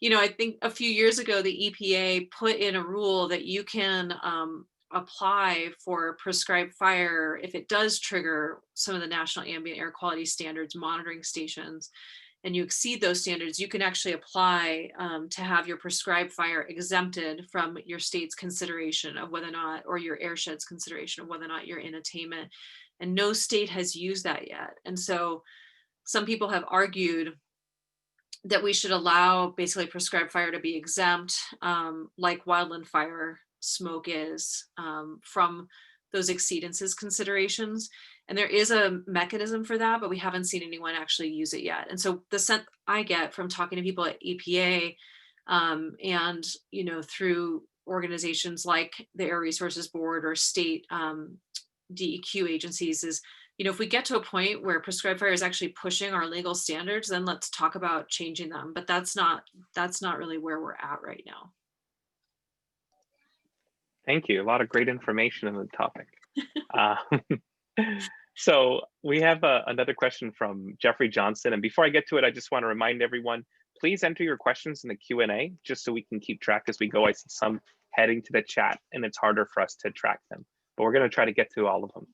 Speaker 2: I think a few years ago, the EPA put in a rule that you can apply for prescribed fire if it does trigger some of the National Ambient Air Quality Standards monitoring stations, and you exceed those standards, you can actually apply to have your prescribed fire exempted from your state's consideration of whether or not, or your airshed's consideration of whether or not you're in attainment. And no state has used that yet. And so some people have argued that we should allow basically prescribed fire to be exempt, like wildland fire smoke is, from those exceedances considerations. And there is a mechanism for that, but we haven't seen anyone actually use it yet. And so the sense I get from talking to people at EPA and, through organizations like the Air Resources Board or state DEQ agencies is, if we get to a point where prescribed fire is actually pushing our legal standards, then let's talk about changing them. But that's not really where we're at right now.
Speaker 1: Thank you. A lot of great information on the topic. So we have another question from Jeffrey Johnson. And before I get to it, I just want to remind everyone, please enter your questions in the Q&A just so we can keep track as we go. I see some heading to the chat and it's harder for us to track them, but we're going to try to get to all of them.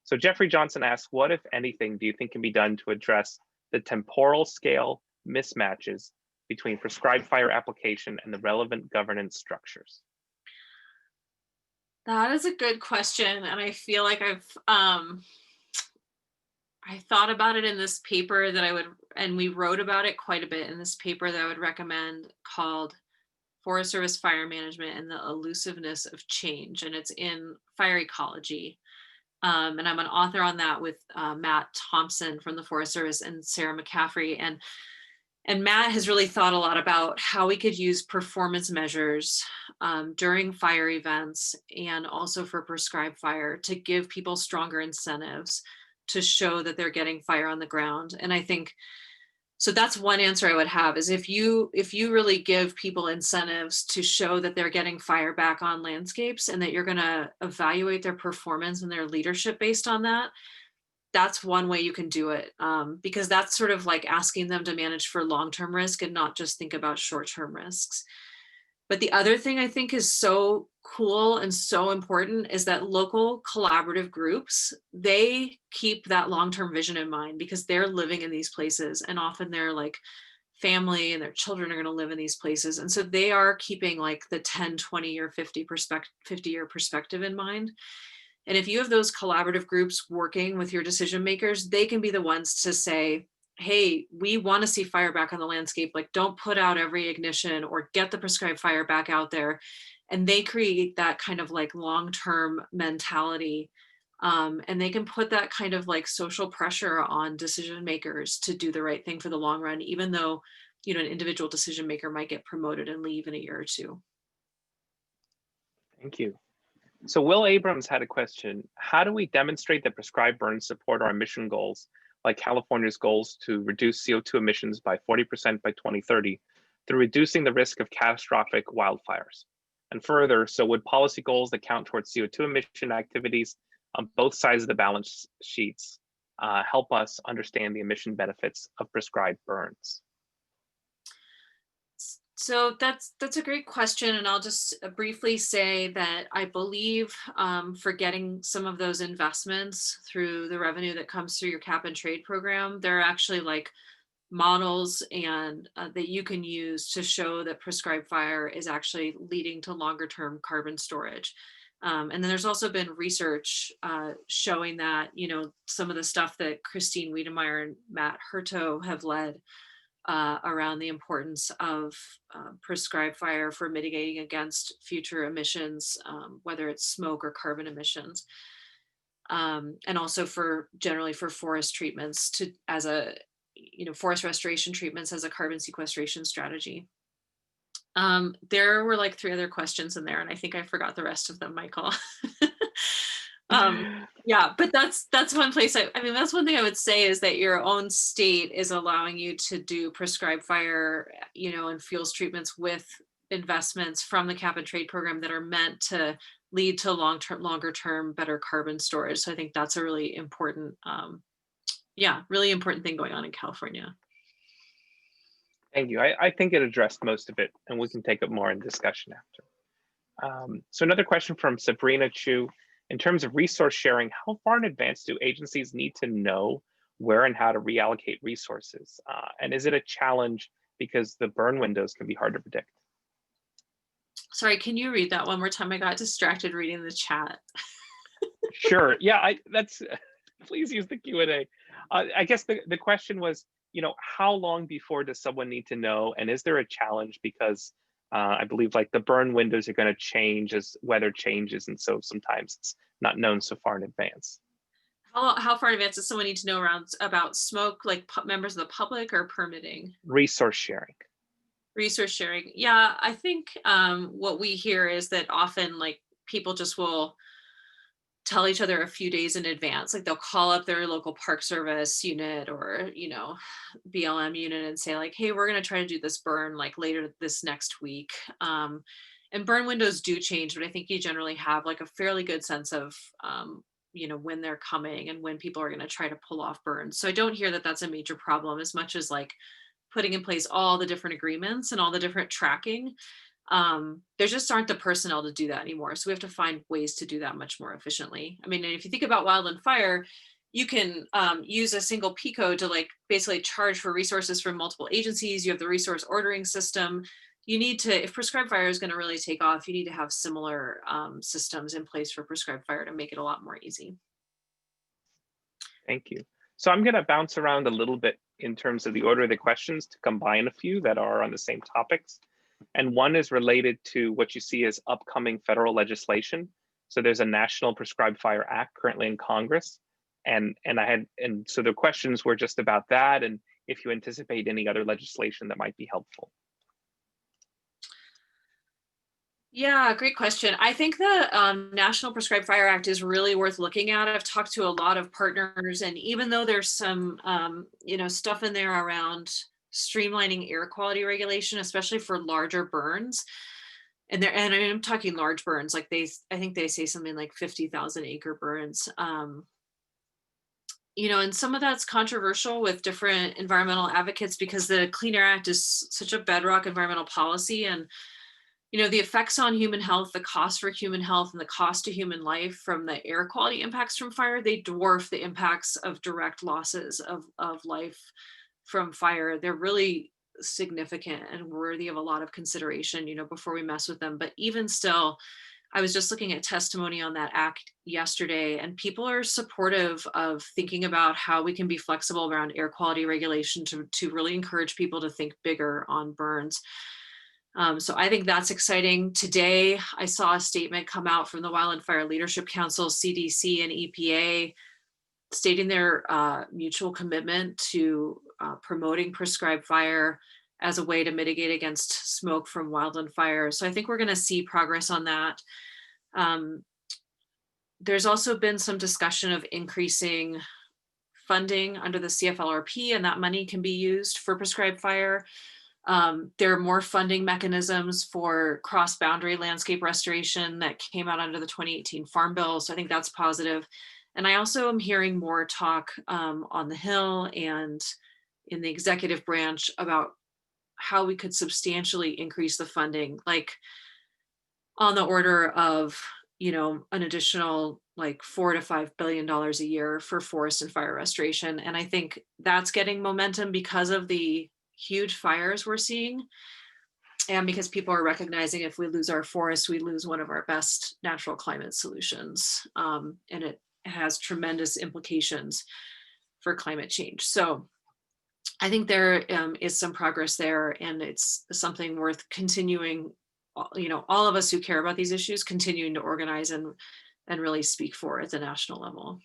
Speaker 1: So Jeffrey Johnson asks, what, if anything, do you think can be done to address the temporal scale mismatches between prescribed fire application and the relevant governance structures?
Speaker 2: That is a good question. And I feel like I thought about it in this paper that and we wrote about it quite a bit in this paper that I would recommend called Forest Service Fire Management and the Elusiveness of Change, and it's in Fire Ecology. And I'm an author on that with Matt Thompson from the Forest Service and Sarah McCaffrey. And Matt has really thought a lot about how we could use performance measures during fire events and also for prescribed fire to give people stronger incentives to show that they're getting fire on the ground. And I think, so that's one answer I would have is if you really give people incentives to show that they're getting fire back on landscapes and that you're going to evaluate their performance and their leadership based on that, that's one way you can do it, because that's sort of like asking them to manage for long-term risk and not just think about short-term risks. But the other thing I think is so cool and so important is that local collaborative groups, they keep that long-term vision in mind because they're living in these places and often they're like family and their children are going to live in these places. And so they are keeping like the 10, 20 or 50-year perspective in mind. And if you have those collaborative groups working with your decision makers, they can be the ones to say, hey, we want to see fire back on the landscape. Like, don't put out every ignition or get the prescribed fire back out there. And they create that kind of like long-term mentality. And they can put that kind of like social pressure on decision makers to do the right thing for the long run, even though, you know, an individual decision maker might get promoted and leave in a year or two.
Speaker 1: Thank you. So Will Abrams had a question. How do we demonstrate that prescribed burns support our emission goals, like California's goals to reduce CO2 emissions by 40% by 2030, through reducing the risk of catastrophic wildfires? And further, so would policy goals that count towards CO2 emission activities on both sides of the balance sheets help us understand the emission benefits of prescribed burns?
Speaker 2: So that's a great question, and I'll just briefly say that I believe for getting some of those investments through the revenue that comes through your cap and trade program, there are actually like models and that you can use to show that prescribed fire is actually leading to longer term carbon storage. And then there's also been research showing that, you know, some of the stuff that Christine Wiedemeyer and Matt Herto have led around the importance of prescribed fire for mitigating against future emissions, whether it's smoke or carbon emissions, and also for generally for forest treatments to as a, you know, forest restoration treatments as a carbon sequestration strategy. There were like 3 other questions in there, and I think I forgot the rest of them, Michael. Yeah, but that's one place I mean, that's one thing I would say is that your own state is allowing you to do prescribed fire, you know, and fuels treatments with investments from the cap and trade program that are meant to lead to longer term, better carbon storage. So I think that's a really important, really important thing going on in California.
Speaker 1: Thank you. I think it addressed most of it, and we can take it more in discussion after. So another question from Sabrina Chu. In terms of resource sharing, how far in advance do agencies need to know where and how to reallocate resources? And is it a challenge because the burn windows can be hard to predict?
Speaker 2: Sorry, can you read that one more time? I got distracted reading the chat.
Speaker 1: Sure. Yeah, please use the Q&A. I guess the question was, you know, how long before does someone need to know? And is there a challenge because I believe like the burn windows are going to change as weather changes, and so sometimes it's not known so far in advance.
Speaker 2: How far in advance does someone need to know about smoke, like members of the public, or permitting?
Speaker 1: Resource sharing.
Speaker 2: Resource sharing. Yeah, I think what we hear is that often like people just will tell each other a few days in advance. Like they'll call up their local park service unit or, you know, BLM unit and say like, hey, we're going to try to do this burn like later this next week. And burn windows do change, but I think you generally have like a fairly good sense of, you know, when they're coming and when people are going to try to pull off burns. So I don't hear that that's a major problem as much as like putting in place all the different agreements and all the different tracking. There just aren't the personnel to do that anymore. So we have to find ways to do that much more efficiently. I mean, if you think about wildland fire, you can use a single PICO to like basically charge for resources from multiple agencies. You have the resource ordering system. You need to, if prescribed fire is going to really take off, you need to have similar systems in place for prescribed fire to make it a lot more easy.
Speaker 1: Thank you. So I'm going to bounce around a little bit in terms of the order of the questions to combine a few that are on the same topics. And one is related to what you see as upcoming federal legislation. So there's a National Prescribed Fire Act currently in Congress. And so the questions were just about that, and if you anticipate any other legislation that might be helpful.
Speaker 2: Yeah, great question. I think the National Prescribed Fire Act is really worth looking at. I've talked to a lot of partners, and even though there's some, stuff in there around streamlining air quality regulation, especially for larger burns, and I'm talking large burns, like I think they say something like 50,000 acre burns. And some of that's controversial with different environmental advocates because the Clean Air Act is such a bedrock environmental policy, and the effects on human health, the cost for human health, and the cost to human life from the air quality impacts from fire, they dwarf the impacts of direct losses of life from fire. They're really significant and worthy of a lot of consideration, before we mess with them. But even still, I was just looking at testimony on that act yesterday, and people are supportive of thinking about how we can be flexible around air quality regulation to really encourage people to think bigger on burns. So I think that's exciting. Today, I saw a statement come out from the Wildfire Leadership Council, CDC, and EPA, stating their mutual commitment to promoting prescribed fire as a way to mitigate against smoke from wildland fire. So I think we're going to see progress on that. There's also been some discussion of increasing funding under the CFLRP, and that money can be used for prescribed fire. There are more funding mechanisms for cross-boundary landscape restoration that came out under the 2018 Farm Bill. So I think that's positive. And I also am hearing more talk on the Hill and in the executive branch about how we could substantially increase the funding, like on the order of, an additional like $4 to $5 billion a year for forest and fire restoration. And I think that's getting momentum because of the huge fires we're seeing, and because people are recognizing if we lose our forests, we lose one of our best natural climate solutions, and it has tremendous implications for climate change. So I think there is some progress there, and it's something worth continuing, all of us who care about these issues continuing to organize and really speak for at the national level.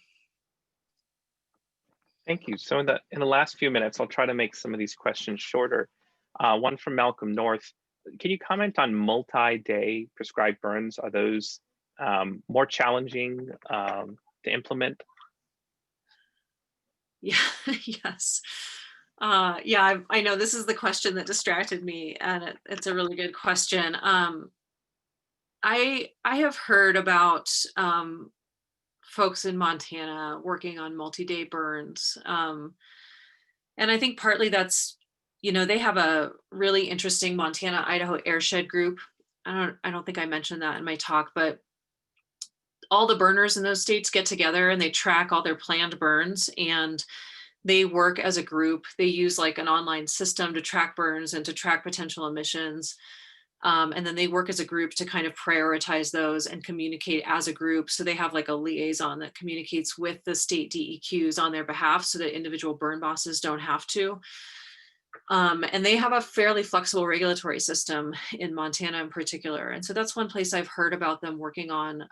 Speaker 1: Thank you. So in the last few minutes, I'll try to make some of these questions shorter. One from Malcolm North. Can you comment on multi-day prescribed burns? Are those more challenging to implement?
Speaker 2: Yeah, yes. Yeah, I know this is the question that distracted me, and it's a really good question. I have heard about folks in Montana working on multi-day burns. And I think partly that's, they have a really interesting Montana Idaho airshed group. I don't think I mentioned that in my talk, but all the burners in those states get together and they track all their planned burns, and they work as a group. They use like an online system to track burns and to track potential emissions. And then they work as a group to kind of prioritize those and communicate as a group. So they have like a liaison that communicates with the state DEQs on their behalf so that individual burn bosses don't have to. And they have a fairly flexible regulatory system in Montana in particular. And so that's one place I've heard about them working on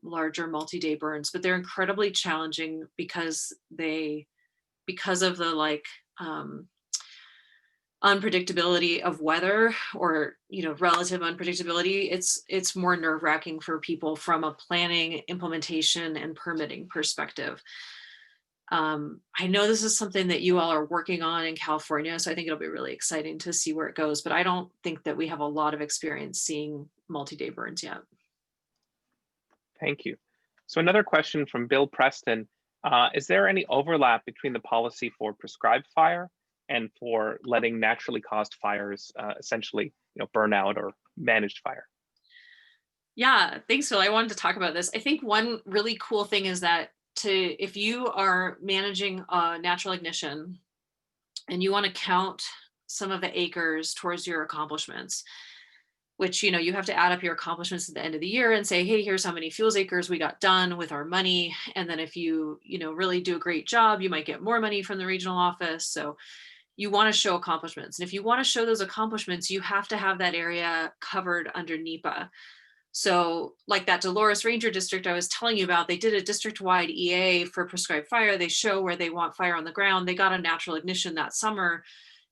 Speaker 2: larger multi-day burns, but they're incredibly challenging because of the unpredictability of weather, or relative unpredictability. It's more nerve-wracking for people from a planning, implementation, and permitting perspective. I know this is something that you all are working on in California, so I think it'll be really exciting to see where it goes, but I don't think that we have a lot of experience seeing multi-day burns yet.
Speaker 1: Thank you. So another question from Bill Preston. Is there any overlap between the policy for prescribed fire and for letting naturally caused fires essentially burn out or managed fire?
Speaker 2: Yeah, thanks, Phil. I wanted to talk about this. I think one really cool thing is that if you are managing a natural ignition and you want to count some of the acres towards your accomplishments, which you have to add up your accomplishments at the end of the year and say, hey, here's how many fuels acres we got done with our money. And then if you really do a great job, you might get more money from the regional office. So you want to show accomplishments. And if you want to show those accomplishments, you have to have that area covered under NEPA. So like that Dolores Ranger district I was telling you about, they did a district-wide EA for prescribed fire. They show where they want fire on the ground. They got a natural ignition that summer,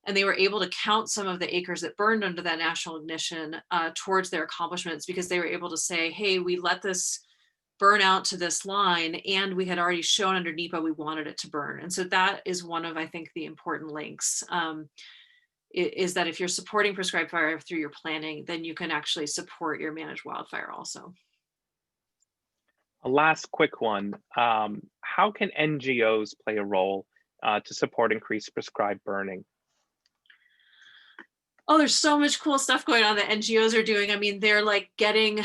Speaker 2: and they were able to count some of the acres that burned under that national ignition towards their accomplishments, because they were able to say, hey, we let this burn out to this line, and we had already shown under NEPA we wanted it to burn. And so that is one of, I think, the important links. Is that if you're supporting prescribed fire through your planning, then you can actually support your managed wildfire also.
Speaker 1: A last quick one. How can NGOs play a role to support increased prescribed burning?
Speaker 2: Oh, there's so much cool stuff going on that NGOs are doing. I mean, they're like getting,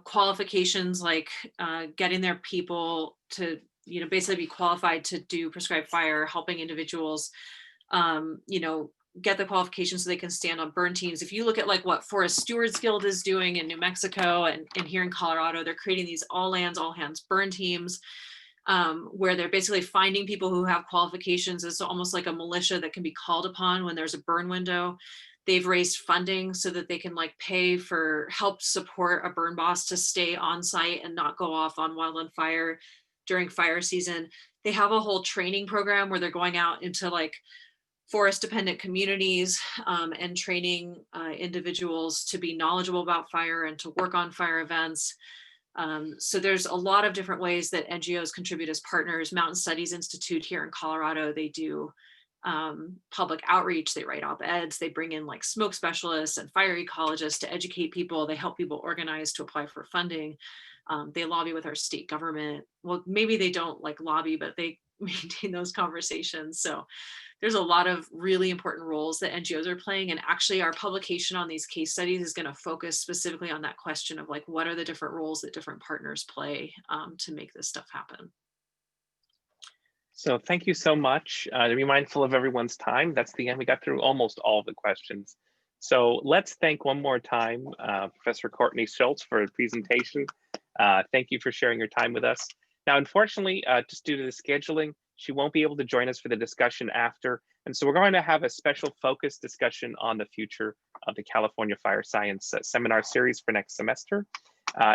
Speaker 2: qualifications, like getting their people to, basically be qualified to do prescribed fire, helping individuals, get the qualifications so they can stand on burn teams. If you look at like what Forest Stewards Guild is doing in New Mexico and here in Colorado, they're creating these all lands, all hands burn teams, where they're basically finding people who have qualifications. It's almost like a militia that can be called upon when there's a burn window. They've raised funding so that they can like pay for help support a burn boss to stay on site and not go off on wildland fire during fire season. They have a whole training program where they're going out into like forest dependent communities and training individuals to be knowledgeable about fire and to work on fire events. So there's a lot of different ways that NGOs contribute as partners. Mountain Studies Institute here in Colorado, they do public outreach, they write op-eds, they bring in like smoke specialists and fire ecologists to educate people. They help people organize to apply for funding. They lobby with our state government. Well, maybe they don't like lobby, but they maintain those conversations. So there's a lot of really important roles that NGOs are playing. And actually our publication on these case studies is going to focus specifically on that question of like, what are the different roles that different partners play to make this stuff happen?
Speaker 1: So thank you so much. To be mindful of everyone's time, that's the end. We got through almost all of the questions. So let's thank one more time Professor Courtney Schultz for the presentation. Thank you for sharing your time with us. Now, unfortunately, just due to the scheduling, she won't be able to join us for the discussion after. And so we're going to have a special focus discussion on the future of the California Fire Science Seminar Series for next semester.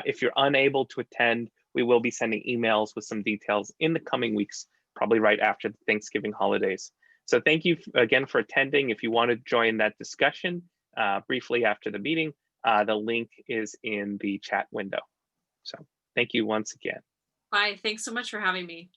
Speaker 1: If you're unable to attend, we will be sending emails with some details in the coming weeks, probably right after the Thanksgiving holidays. So thank you again for attending. If you want to join that discussion briefly after the meeting, the link is in the chat window. So thank you once again.
Speaker 2: Bye. Thanks so much for having me.